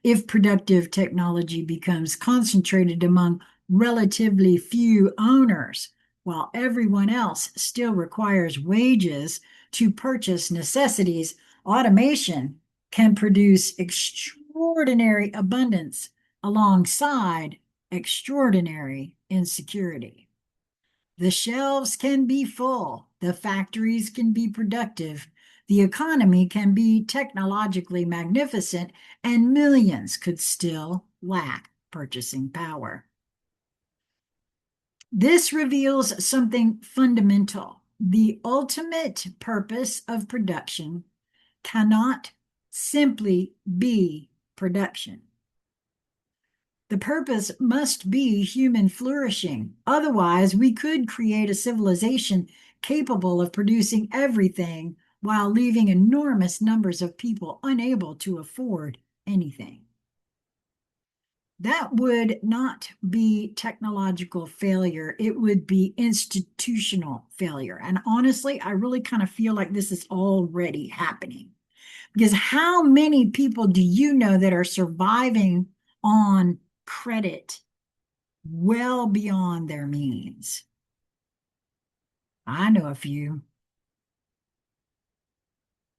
If productive technology becomes concentrated among relatively few owners, while everyone else still requires wages to purchase necessities, automation can produce extraordinary abundance alongside extraordinary insecurity. The shelves can be full, the factories can be productive, the economy can be technologically magnificent, and millions could still lack purchasing power. This reveals something fundamental. The ultimate purpose of production cannot simply be production. The purpose must be human flourishing. Otherwise, we could create a civilization capable of producing everything while leaving enormous numbers of people unable to afford anything. That would not be technological failure. It would be institutional failure. And honestly, I really kind of feel like this is already happening. Because how many people do you know that are surviving on credit well beyond their means? I know a few.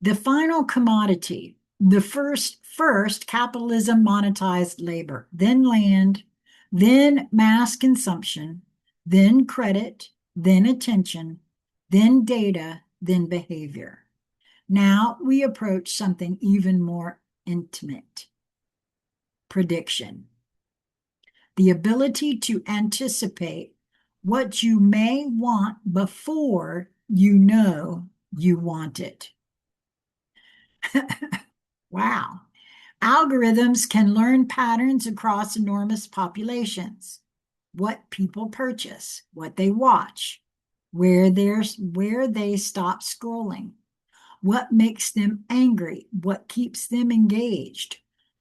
The final commodity, the first capitalism monetized labor, then land, then mass consumption, then credit, then attention, then data, then behavior. Now we approach something even more intimate: prediction. The ability to anticipate what you may want before you know you want it. Wow. Algorithms can learn patterns across enormous populations: what people purchase, what they watch, where they stop scrolling, what makes them angry, what keeps them engaged,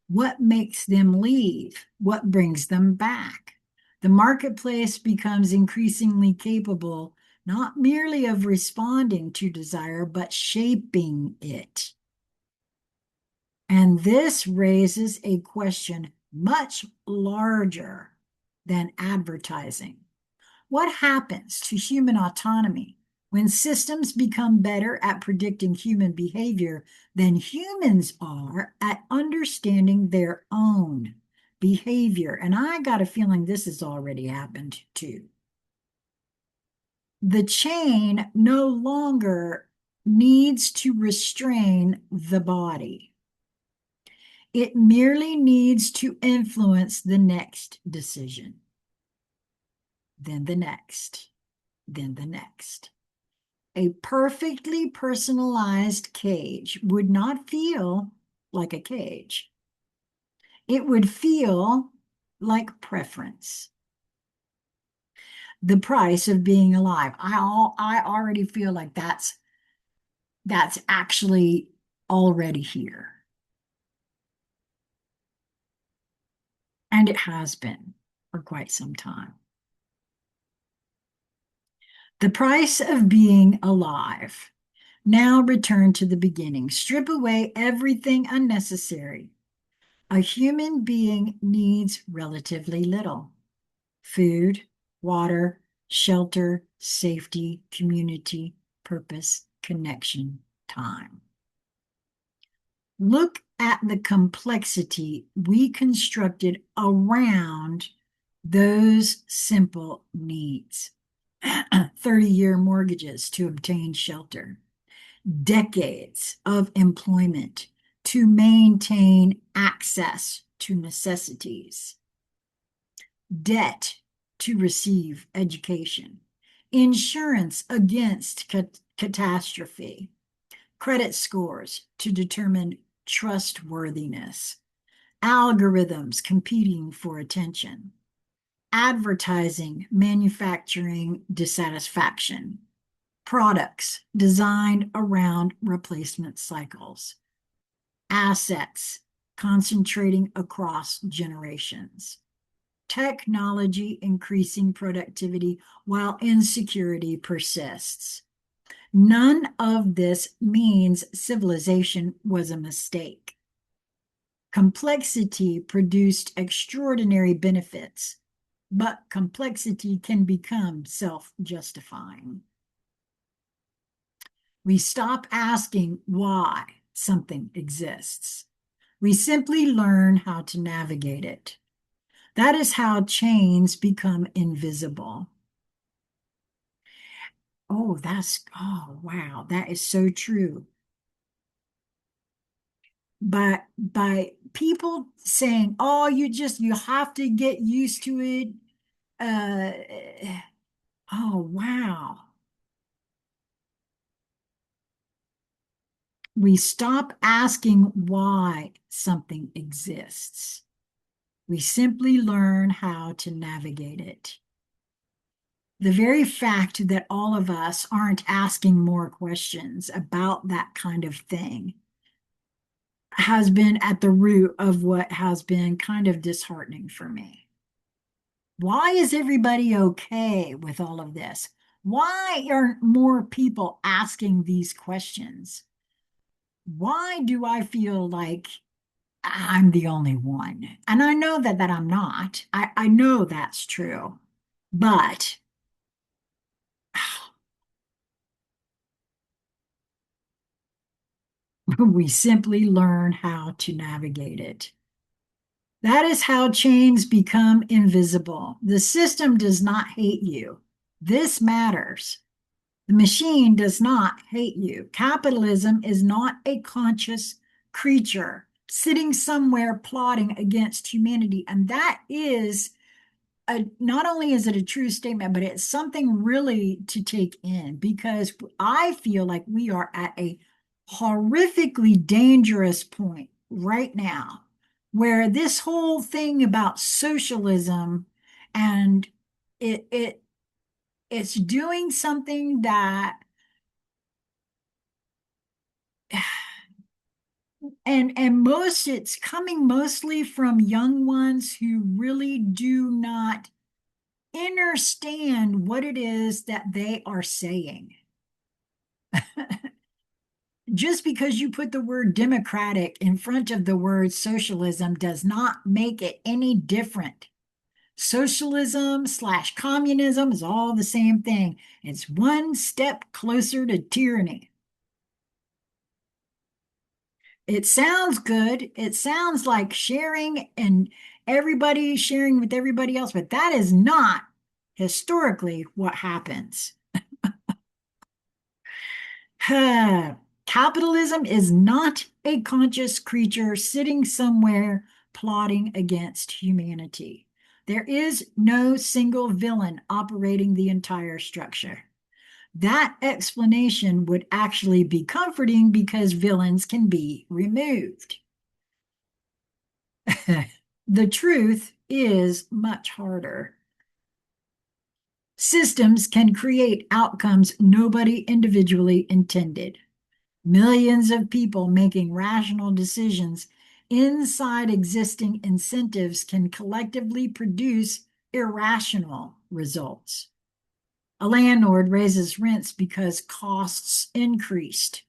what makes them leave, what brings them back. The marketplace becomes increasingly capable not merely of responding to desire, but shaping it. And this raises a question much larger than advertising. What happens to human autonomy when systems become better at predicting human behavior than humans are at understanding their own behavior? And I got a feeling this has already happened too. The chain no longer needs to restrain the body. It merely needs to influence the next decision, then the next, then the next. A perfectly personalized cage would not feel like a cage. It would feel like preference. The price of being alive. I already feel like that's actually already here. And it has been for quite some time. The price of being alive. Now return to the beginning. Strip away everything unnecessary. A human being needs relatively little: food, water, shelter, safety, community, purpose, connection, time. Look at the complexity we constructed around those simple needs. 30-year mortgages to obtain shelter, decades of employment to maintain access to necessities, debt to receive education, insurance against catastrophe, credit scores to determine trustworthiness, algorithms competing for attention, advertising manufacturing dissatisfaction, products designed around replacement cycles, assets concentrating across generations, technology increasing productivity while insecurity persists. None of this means civilization was a mistake. Complexity produced extraordinary benefits, but complexity can become self-justifying. We stop asking why something exists. We simply learn how to navigate it. That is how chains become invisible. Oh, wow, that is so true. But by people saying, oh, you have to get used to it. Oh, wow. We stop asking why something exists. We simply learn how to navigate it. The very fact that all of us aren't asking more questions about that kind of thing has been at the root of what has been kind of disheartening for me. Why is everybody okay with all of this? Why aren't more people asking these questions? Why do I feel like I'm the only one? And I know that I'm not. I know that's true. But we simply learn how to navigate it. That is how chains become invisible. The system does not hate you. This matters. The machine does not hate you. Capitalism is not a conscious creature sitting somewhere plotting against humanity. And that is not only is it a true statement, but it's something really to take in, because I feel like we are at a horrifically dangerous point right now where this whole thing about socialism and it's doing something that and most it's coming mostly from young ones who really do not understand what it is that they are saying. Just because you put the word democratic in front of the word socialism does not make it any different. Socialism slash communism is all the same thing. It's one step closer to tyranny. It sounds good. It sounds like sharing and everybody sharing with everybody else, but that is not historically what happens. Capitalism is not a conscious creature sitting somewhere plotting against humanity. There is no single villain operating the entire structure. That explanation would actually be comforting because villains can be removed. The truth is much harder. Systems can create outcomes nobody individually intended. Millions of people making rational decisions inside existing incentives can collectively produce irrational results. A landlord raises rents because costs increased.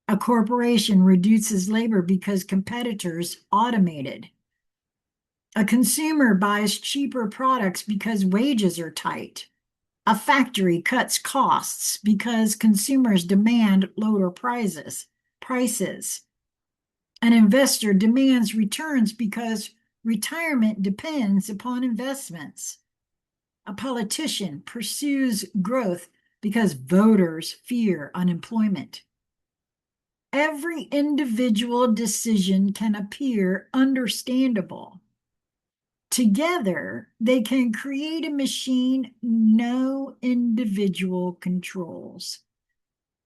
A corporation reduces labor because competitors automated. A consumer buys cheaper products because wages are tight. A factory cuts costs because consumers demand lower prices. An investor demands returns because retirement depends upon investments. A politician pursues growth because voters fear unemployment. Every individual decision can appear understandable. Together, they can create a machine no individual controls.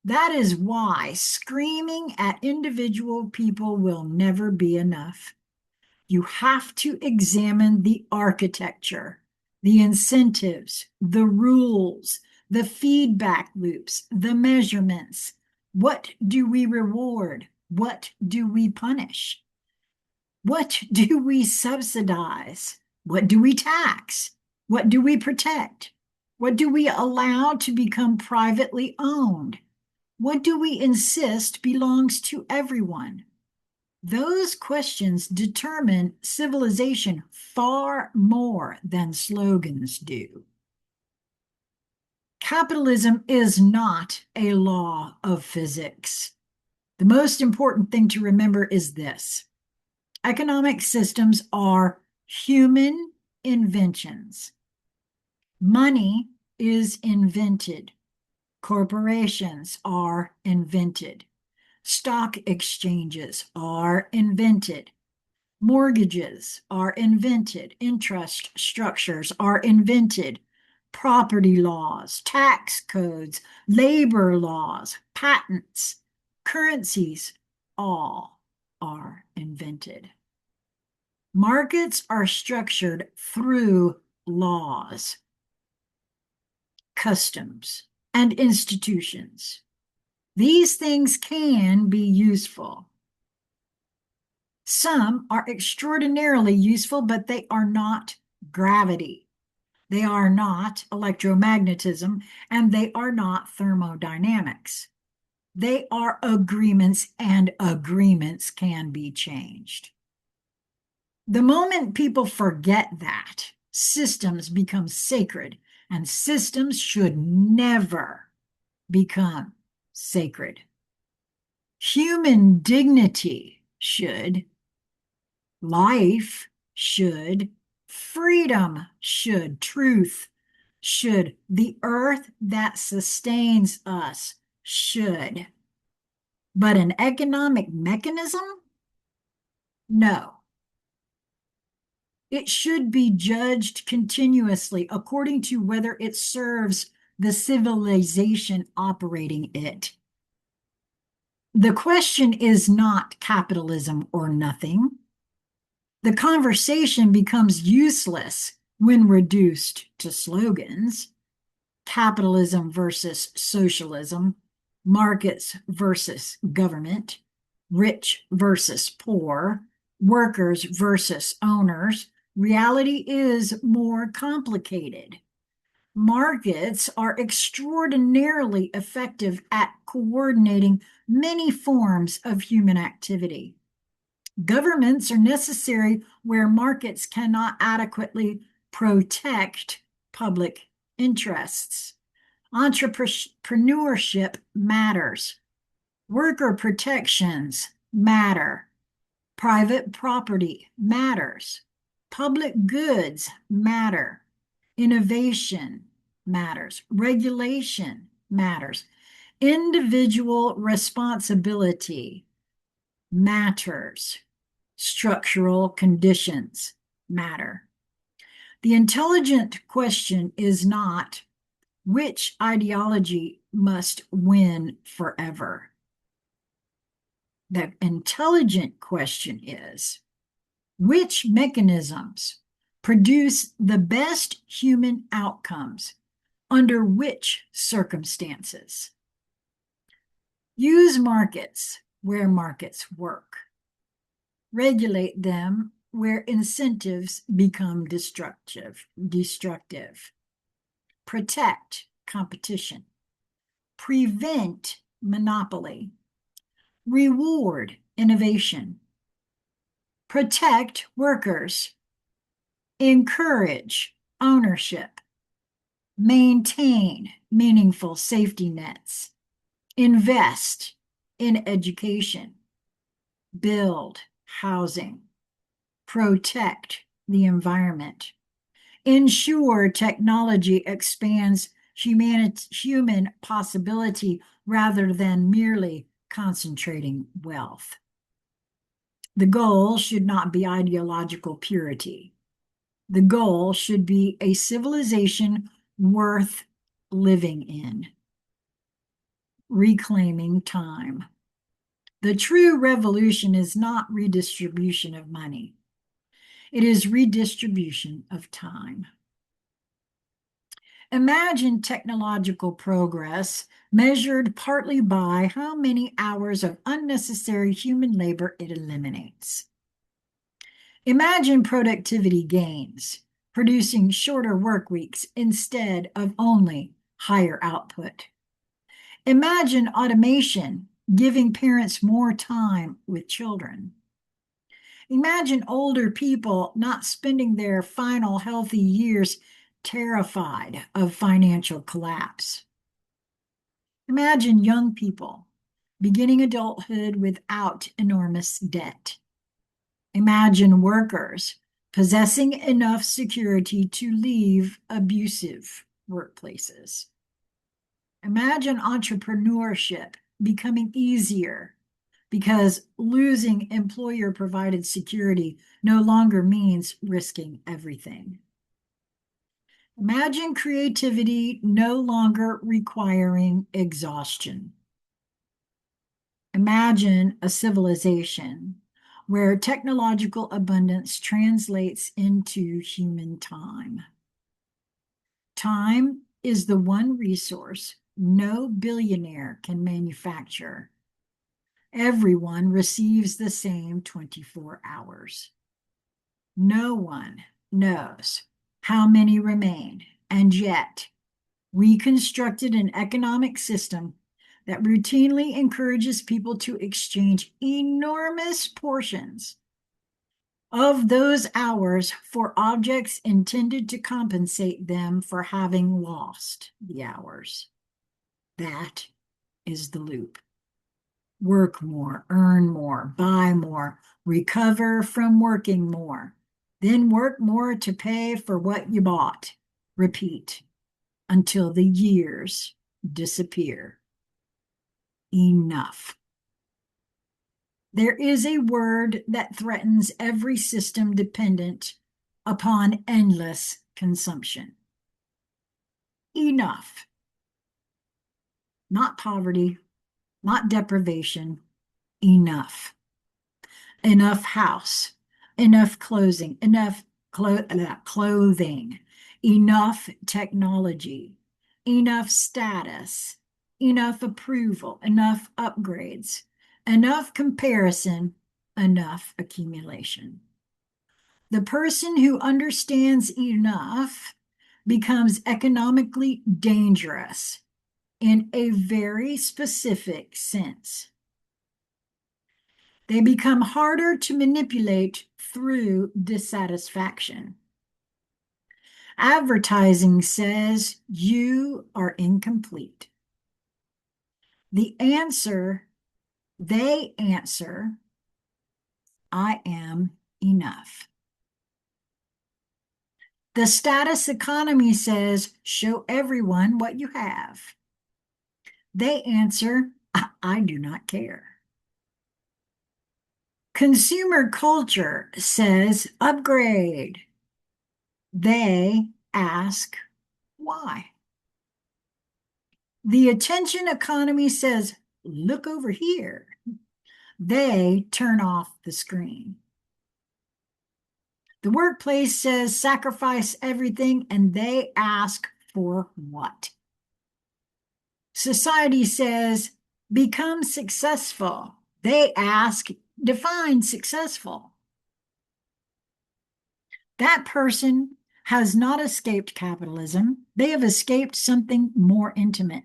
That is why screaming at individual people will never be enough. You have to examine the architecture, the incentives, the rules, the feedback loops, the measurements. What do we reward? What do we punish? What do we subsidize? What do we tax? What do we protect? What do we allow to become privately owned? What do we insist belongs to everyone? Those questions determine civilization far more than slogans do. Capitalism is not a law of physics. The most important thing to remember is this: economic systems are human inventions. Money is invented. Corporations are invented. Stock exchanges are invented. Mortgages are invented. Interest structures are invented. Property laws, tax codes, labor laws, patents, currencies, all are invented. Markets are structured through laws, customs, and institutions. These things can be useful. Some are extraordinarily useful, but they are not gravity. They are not electromagnetism, and they are not thermodynamics. They are agreements, and agreements can be changed. The moment people forget that, systems become sacred, and systems should never become sacred. Human dignity should, life should, freedom should, truth should, the earth that sustains us should. But an economic mechanism? No. It should be judged continuously according to whether it serves the civilization operating it. The question is not capitalism or nothing. The conversation becomes useless when reduced to slogans. Capitalism versus socialism, markets versus government, rich versus poor, workers versus owners. Reality is more complicated. Markets are extraordinarily effective at coordinating many forms of human activity. Governments are necessary where markets cannot adequately protect public interests. Entrepreneurship matters. Worker protections matter. Private property matters. Public goods matter. Innovation matters. Regulation matters. Individual responsibility matters. Structural conditions matter. The intelligent question is not which ideology must win forever. The intelligent question is which mechanisms produce the best human outcomes under which circumstances. Use markets where markets work. Regulate them where incentives become destructive. Protect competition. Prevent monopoly. Reward innovation. Protect workers. Encourage ownership. Maintain meaningful safety nets. Invest in education. Build housing. Protect the environment. Ensure technology expands human possibility rather than merely concentrating wealth. The goal should not be ideological purity. The goal should be a civilization worth living in. Reclaiming time. The true revolution is not redistribution of money. It is redistribution of time. Imagine technological progress measured partly by how many hours of unnecessary human labor it eliminates. Imagine productivity gains, producing shorter work weeks instead of only higher output. Imagine automation giving parents more time with children. Imagine older people not spending their final healthy years terrified of financial collapse. Imagine young people beginning adulthood without enormous debt. Imagine workers possessing enough security to leave abusive workplaces. Imagine entrepreneurship becoming easier because losing employer-provided security no longer means risking everything. Imagine creativity no longer requiring exhaustion. Imagine a civilization where technological abundance translates into human time. Time is the one resource no billionaire can manufacture. Everyone receives the same 24 hours. No one knows how many remain, and yet we constructed an economic system that routinely encourages people to exchange enormous portions of those hours for objects intended to compensate them for having lost the hours. That is the loop. Work more, earn more, buy more, recover from working more, then work more to pay for what you bought. Repeat until the years disappear. Enough. There is a word that threatens every system dependent upon endless consumption. Enough. Not poverty, not deprivation. Enough. Enough house, enough clothing, clothing, enough technology, enough status, enough approval, enough upgrades, enough comparison, enough accumulation. The person who understands enough becomes economically dangerous in a very specific sense. They become harder to manipulate through dissatisfaction. Advertising says you are incomplete. They answer, I am enough. The status economy says, show everyone what you have. They answer, I do not care. Consumer culture says, upgrade. They ask, why? The attention economy says, look over here. They turn off the screen. The workplace says, sacrifice everything, and they ask for what? Society says, become successful. They ask, define successful. That person has not escaped capitalism. They have escaped something more intimate.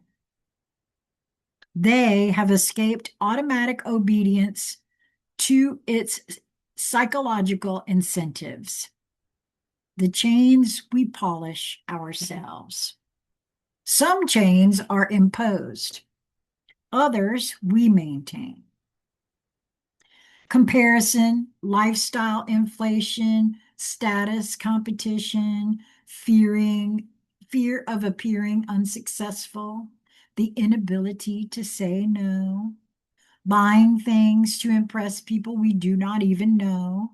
They have escaped automatic obedience to its psychological incentives, the chains we polish ourselves. Some chains are imposed, others we maintain. Comparison, lifestyle inflation, status competition, fear of appearing unsuccessful, the inability to say no, buying things to impress people we do not even know,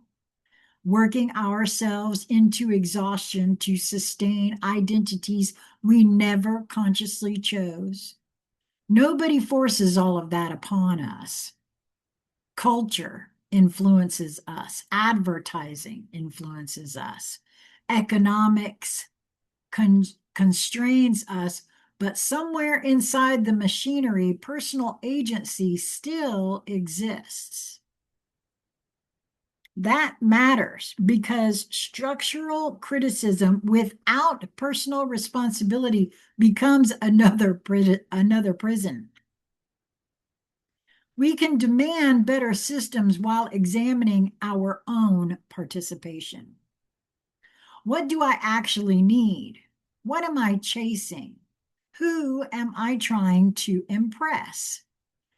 working ourselves into exhaustion to sustain identities we never consciously chose. Nobody forces all of that upon us. Culture influences us. Advertising influences us. Economics constrains us, but somewhere inside the machinery, personal agency still exists. That matters because structural criticism without personal responsibility becomes another prison. We can demand better systems while examining our own participation. What do I actually need? What am I chasing? Who am I trying to impress?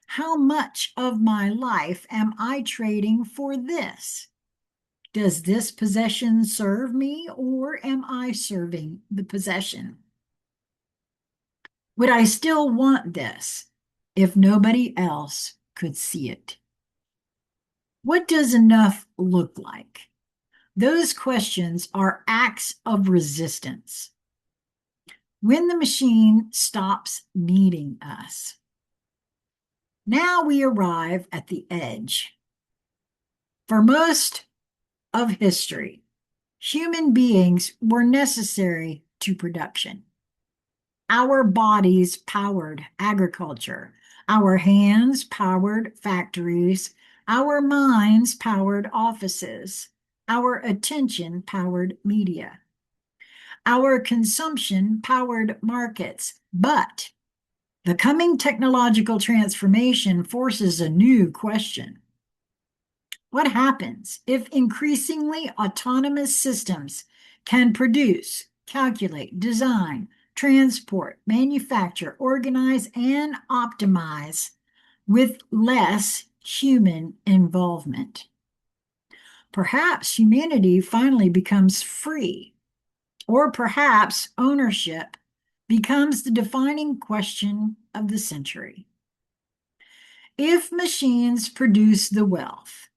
How much of my life am I trading for this? Does this possession serve me, or am I serving the possession? Would I still want this if nobody else could see it? What does enough look like? Those questions are acts of resistance. When the machine stops needing us. Now we arrive at the edge. For most of history, human beings were necessary to production. Our bodies powered agriculture. Our hands powered factories. Our minds powered offices. Our attention powered media. Our consumption powered markets. But the coming technological transformation forces a new question. What happens if increasingly autonomous systems can produce, calculate, design, transport, manufacture, organize, and optimize with less human involvement? Perhaps humanity finally becomes free, or perhaps ownership becomes the defining question of the century. If machines produce the wealth,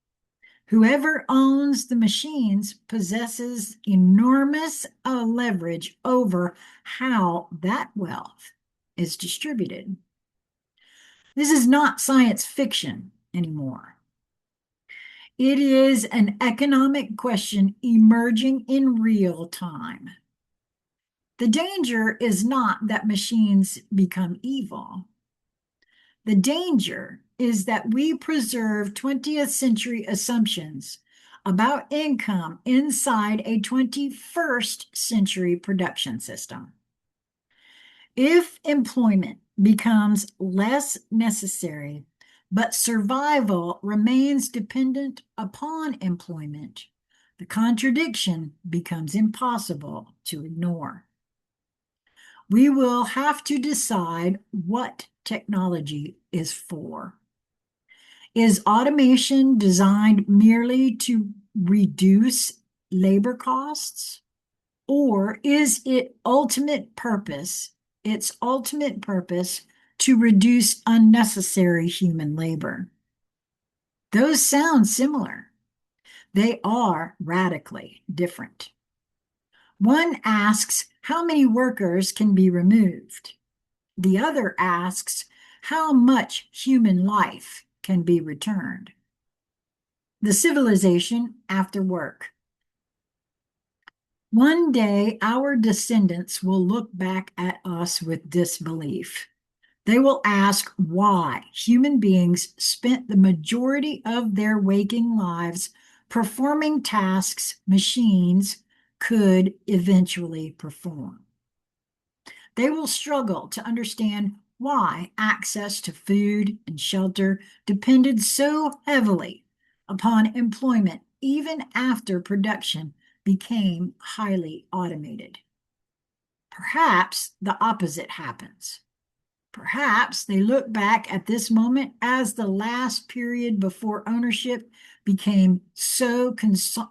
whoever owns the machines possesses enormous leverage over how that wealth is distributed. This is not science fiction anymore. It is an economic question emerging in real time. The danger is not that machines become evil. The danger is that we preserve 20th century assumptions about income inside a 21st century production system. If employment becomes less necessary, but survival remains dependent upon employment, the contradiction becomes impossible to ignore. We will have to decide what technology is for. Is automation designed merely to reduce labor costs? Or is its ultimate purpose to reduce unnecessary human labor? Those sound similar. They are radically different. One asks how many workers can be removed. The other asks how much human life can be returned. The civilization after work. One day, our descendants will look back at us with disbelief. They will ask why human beings spent the majority of their waking lives performing tasks machines could eventually perform. They will struggle to understand why access to food and shelter depended so heavily upon employment even after production became highly automated. Perhaps the opposite happens. Perhaps they look back at this moment as the last period before ownership became so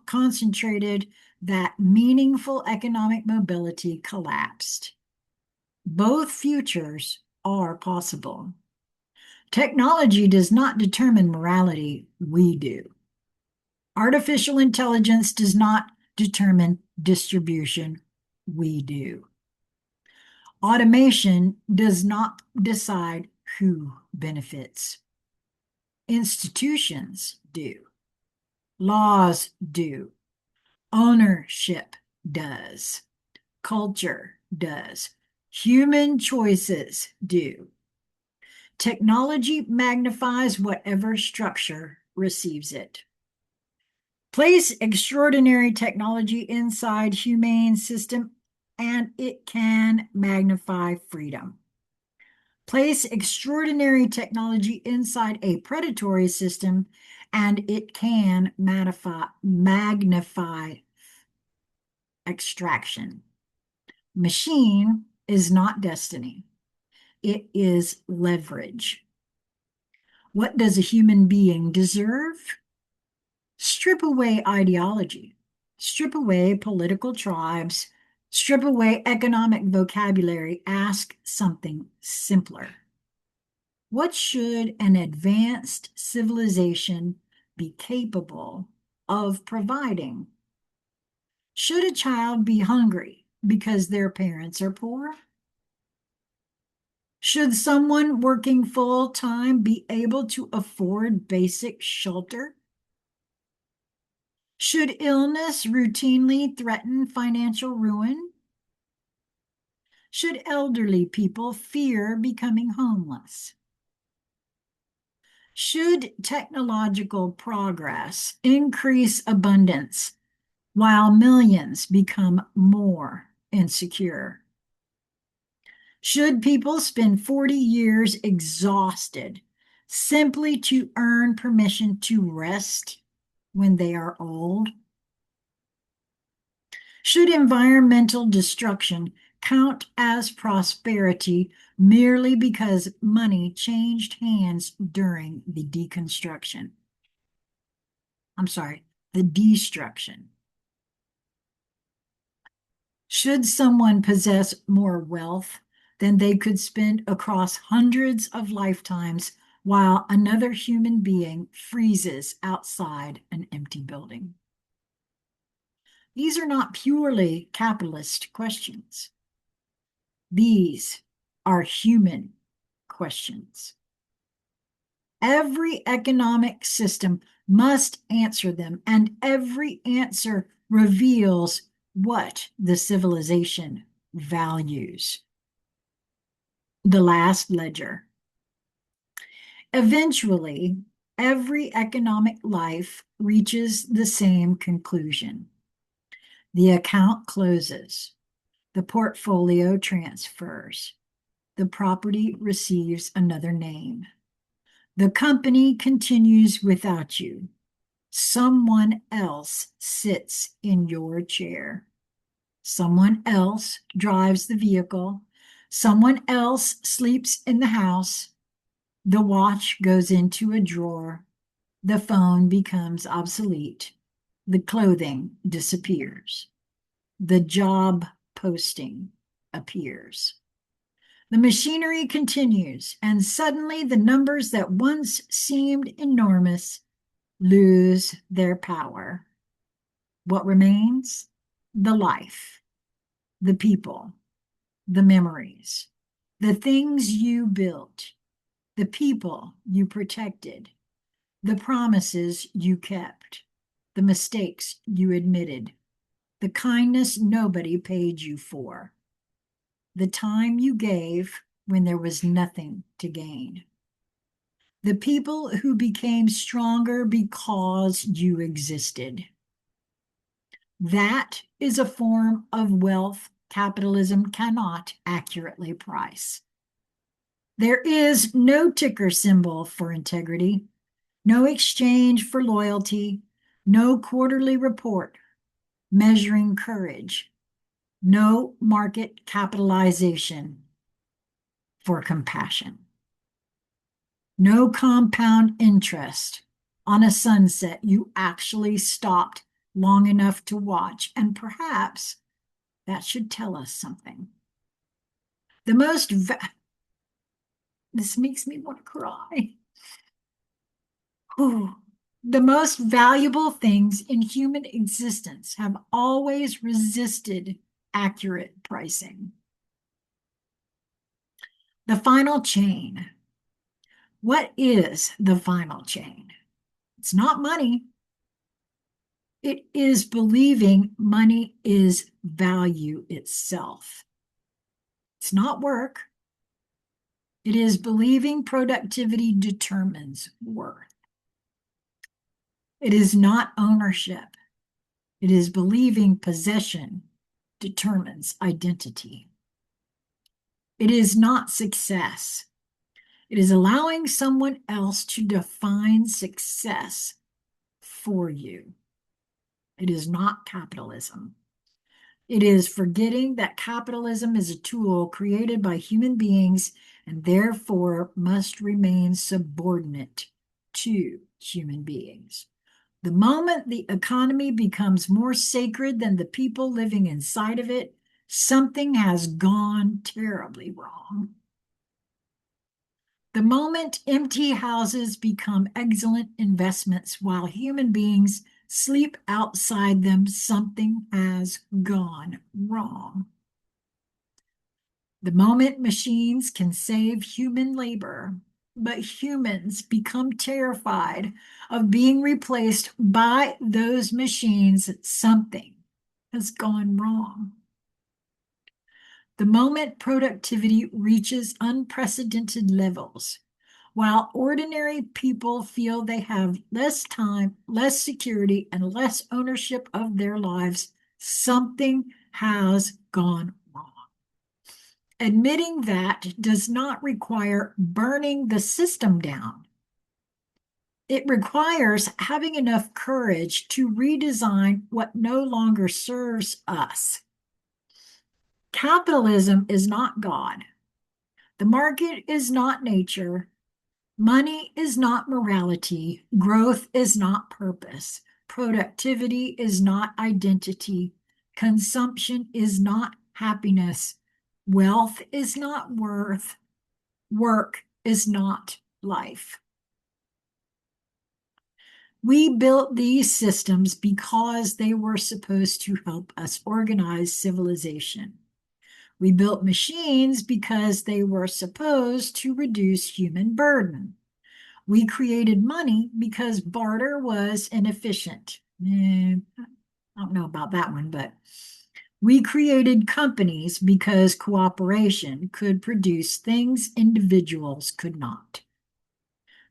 concentrated that meaningful economic mobility collapsed. Both futures are possible. Technology does not determine morality, we do. Artificial intelligence does not determine distribution, we do. Automation does not decide who benefits. Institutions do. Laws do. Ownership does. Culture does. Human choices do. Technology magnifies whatever structure receives it. Place extraordinary technology inside humane system and it can magnify freedom. Place extraordinary technology inside a predatory system and it can magnify extraction. Machine is not destiny. It is leverage. What does a human being deserve? Strip away ideology. Strip away political tribes. Strip away economic vocabulary. Ask something simpler. What should an advanced civilization be capable of providing? Should a child be hungry because their parents are poor? Should someone working full-time be able to afford basic shelter? Should illness routinely threaten financial ruin? Should elderly people fear becoming homeless? Should technological progress increase abundance while millions become more insecure? Should people spend 40 years exhausted simply to earn permission to rest when they are old? Should environmental destruction count as prosperity merely because money changed hands during the deconstruction? I'm sorry, the destruction. Should someone possess more wealth than they could spend across hundreds of lifetimes while another human being freezes outside an empty building? These are not purely capitalist questions. These are human questions. Every economic system must answer them, and every answer reveals what the civilization values. The last ledger. Eventually, every economic life reaches the same conclusion. The account closes. The portfolio transfers. The property receives another name. The company continues without you. Someone else sits in your chair. Someone else drives the vehicle. Someone else sleeps in the house. The watch goes into a drawer. The phone becomes obsolete. The clothing disappears. The job posting appears. The machinery continues, and suddenly the numbers that once seemed enormous lose their power. What remains? The life, the people, the memories, the things you built, the people you protected, the promises you kept, the mistakes you admitted, the kindness nobody paid you for, the time you gave when there was nothing to gain, the people who became stronger because you existed. That is a form of wealth capitalism cannot accurately price. There is no ticker symbol for integrity, no exchange for loyalty, no quarterly report measuring courage, no market capitalization for compassion, no compound interest on a sunset you actually stopped long enough to watch, and perhaps that should tell us something. This makes me want to cry. Whew. The most valuable things in human existence have always resisted accurate pricing. The final chain. What is the final chain? It's not money. It is believing money is value itself. It's not work. It is believing productivity determines worth. It is not ownership. It is believing possession determines identity. It is not success. It is allowing someone else to define success for you. It is not capitalism. It is forgetting that capitalism is a tool created by human beings and therefore must remain subordinate to human beings. The moment the economy becomes more sacred than the people living inside of it, something has gone terribly wrong. The moment empty houses become excellent investments while human beings sleep outside them, something has gone wrong. The moment machines can save human labor but humans become terrified of being replaced by those machines. Something has gone wrong. The moment productivity reaches unprecedented levels, while ordinary people feel they have less time, less security, and less ownership of their lives, something has gone wrong. Admitting that does not require burning the system down. It requires having enough courage to redesign what no longer serves us. Capitalism is not God. The market is not nature. Money is not morality. Growth is not purpose. Productivity is not identity. Consumption is not happiness. Wealth is not worth. Work is not life. We built these systems because they were supposed to help us organize civilization. We built machines because they were supposed to reduce human burden. We created money because barter was inefficient. I don't know about that one, but we created companies because cooperation could produce things individuals could not.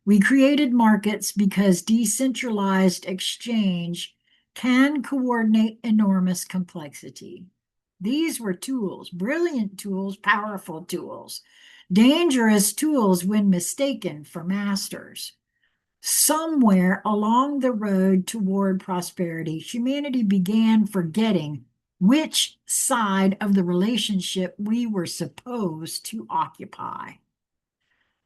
We created markets because decentralized exchange can coordinate enormous complexity. These were tools, brilliant tools, powerful tools, dangerous tools when mistaken for masters. Somewhere along the road toward prosperity, humanity began forgetting which side of the relationship we were supposed to occupy.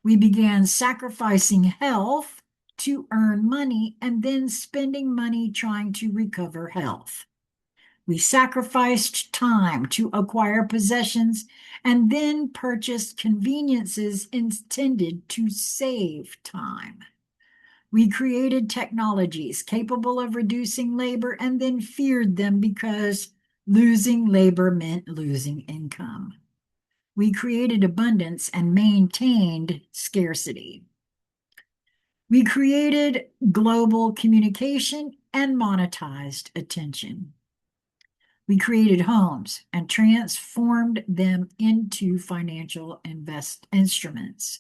We began sacrificing health to earn money and then spending money trying to recover health. We sacrificed time to acquire possessions and then purchased conveniences intended to save time. We created technologies capable of reducing labor and then feared them because losing labor meant losing income. We created abundance and maintained scarcity. We created global communication and monetized attention. We created homes and transformed them into financial instruments.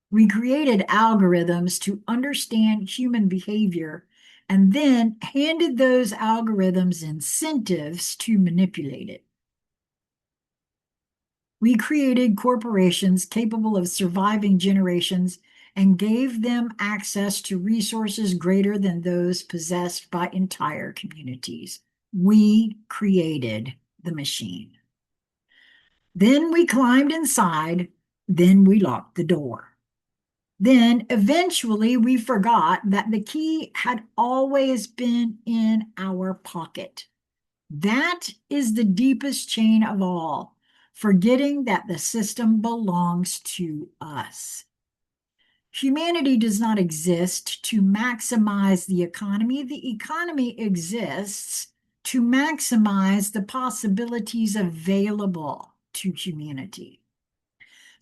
We created algorithms to understand human behavior and then handed those algorithms incentives to manipulate it. We created corporations capable of surviving generations and gave them access to resources greater than those possessed by entire communities. We created the machine. Then we climbed inside, then we locked the door. Then eventually we forgot that the key had always been in our pocket. That is the deepest chain of all, forgetting that the system belongs to us. Humanity does not exist to maximize the economy. The economy exists to maximize the possibilities available to humanity.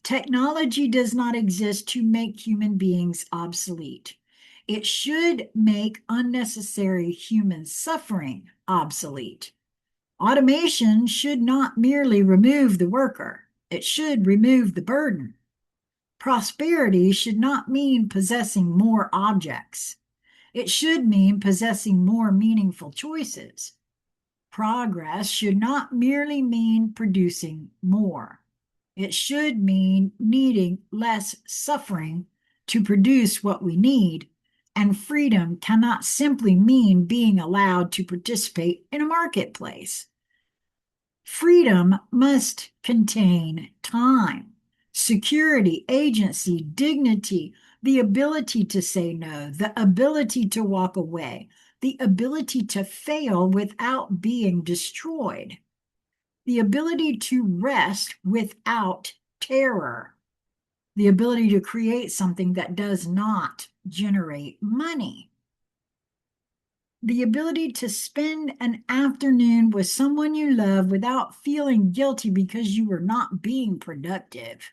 Technology does not exist to make human beings obsolete. It should make unnecessary human suffering obsolete. Automation should not merely remove the worker, it should remove the burden. Prosperity should not mean possessing more objects. It should mean possessing more meaningful choices. Progress should not merely mean producing more. It should mean needing less suffering to produce what we need, and freedom cannot simply mean being allowed to participate in a marketplace. Freedom must contain time, security, agency, dignity, the ability to say no, the ability to walk away, the ability to fail without being destroyed, the ability to rest without terror, the ability to create something that does not generate money, the ability to spend an afternoon with someone you love without feeling guilty because you were not being productive.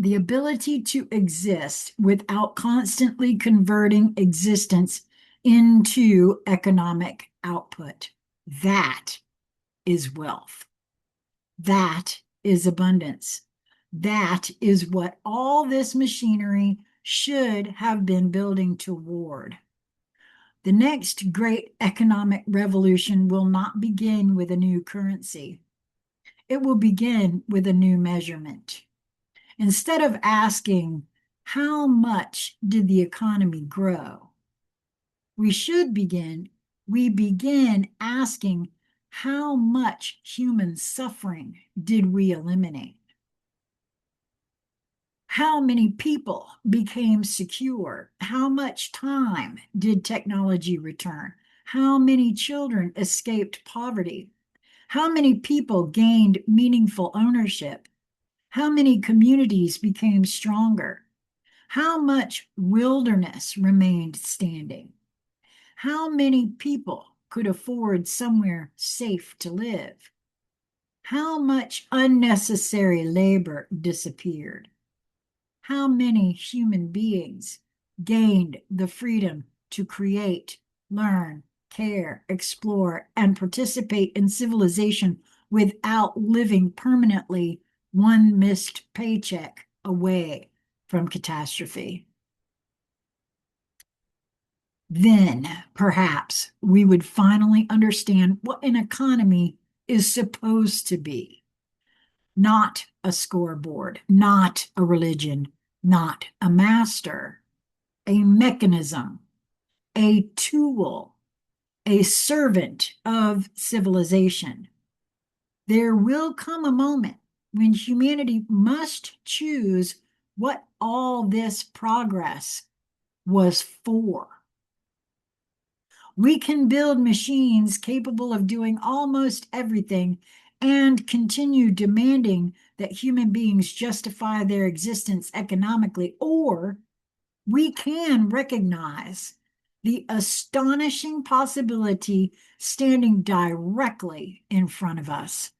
the ability to exist without constantly converting existence into economic output. That is wealth. That is abundance. That is what all this machinery should have been building toward. The next great economic revolution will not begin with a new currency. It will begin with a new measurement. Instead of asking, how much did the economy grow? We begin asking, how much human suffering did we eliminate? How many people became secure? How much time did technology return? How many children escaped poverty? How many people gained meaningful ownership? How many communities became stronger? How much wilderness remained standing? How many people could afford somewhere safe to live? How much unnecessary labor disappeared? How many human beings gained the freedom to create, learn, care, explore, and participate in civilization without living permanently one missed paycheck away from catastrophe? Then perhaps we would finally understand what an economy is supposed to be. Not a scoreboard, not a religion, not a master, a mechanism, a tool, a servant of civilization. There will come a moment when humanity must choose what all this progress was for. We can build machines capable of doing almost everything and continue demanding that human beings justify their existence economically, or we can recognize the astonishing possibility standing directly in front of us.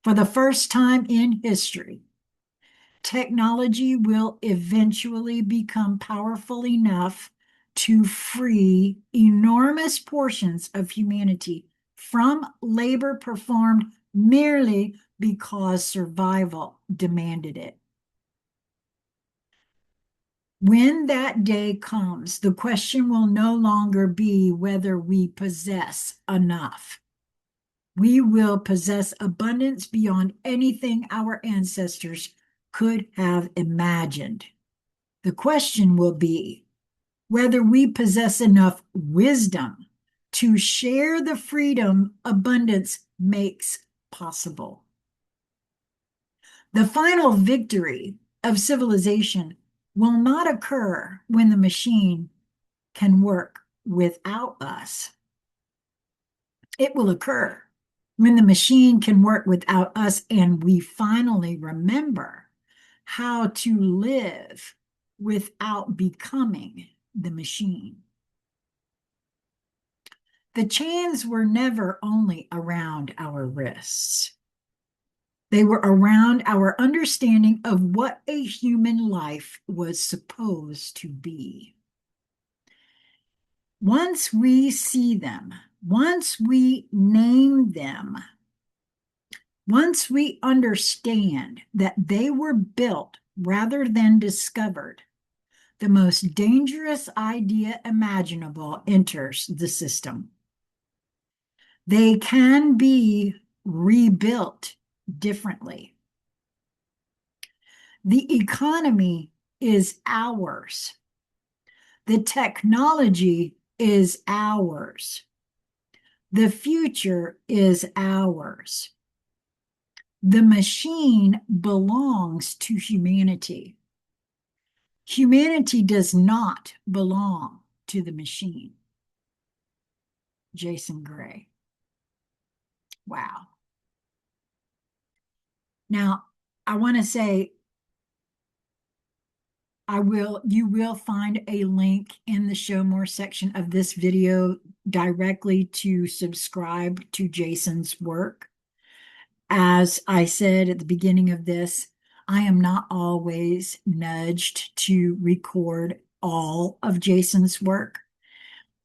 For the first time in history, technology will eventually become powerful enough to free enormous portions of humanity from labor performed merely because survival demanded it. When that day comes, the question will no longer be whether we possess enough. We will possess abundance beyond anything our ancestors could have imagined. The question will be whether we possess enough wisdom to share the freedom abundance makes possible. The final victory of civilization will not occur when the machine can work without us. It will occur when the machine can work without us and we finally remember how to live without becoming the machine. The chains were never only around our wrists. They were around our understanding of what a human life was supposed to be. Once we see them, once we name them, once we understand that they were built rather than discovered, the most dangerous idea imaginable enters the system. They can be rebuilt differently. The economy is ours. The technology is ours. The future is ours. The machine belongs to humanity. Humanity does not belong to the machine. Jason Gray. Wow. Now, I want to say, you will find a link in the Show More section of this video directly to subscribe to Jason's work. As I said at the beginning of this, I am not always nudged to record all of Jason's work.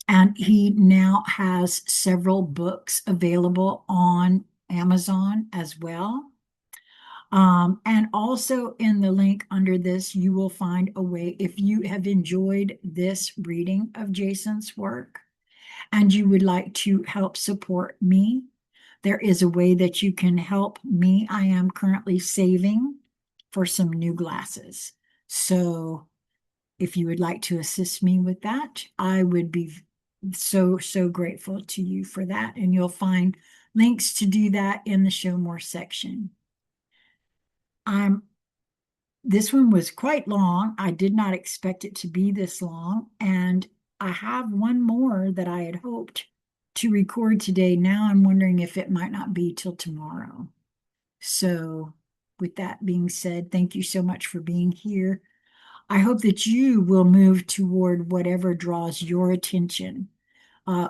And he now has several books available on Amazon as well. And also in the link under this, you will find a way, if you have enjoyed this reading of Jason's work and you would like to help support me, there is a way that you can help me. I am currently saving for some new glasses. So if you would like to assist me with that, I would be so grateful to you for that. And you'll find links to do that in the show more section. This one was quite long. I did not expect it to be this long. And I have one more that I had hoped to record today. Now I'm wondering if it might not be till tomorrow. So, with that being said, thank you so much for being here. I hope that you will move toward whatever draws your attention,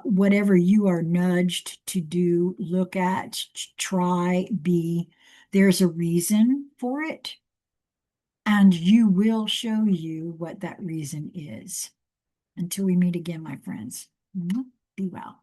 whatever you are nudged to do, look at, try, be. There's a reason for it, and you will show you what that reason is. Until we meet again, my friends, be well.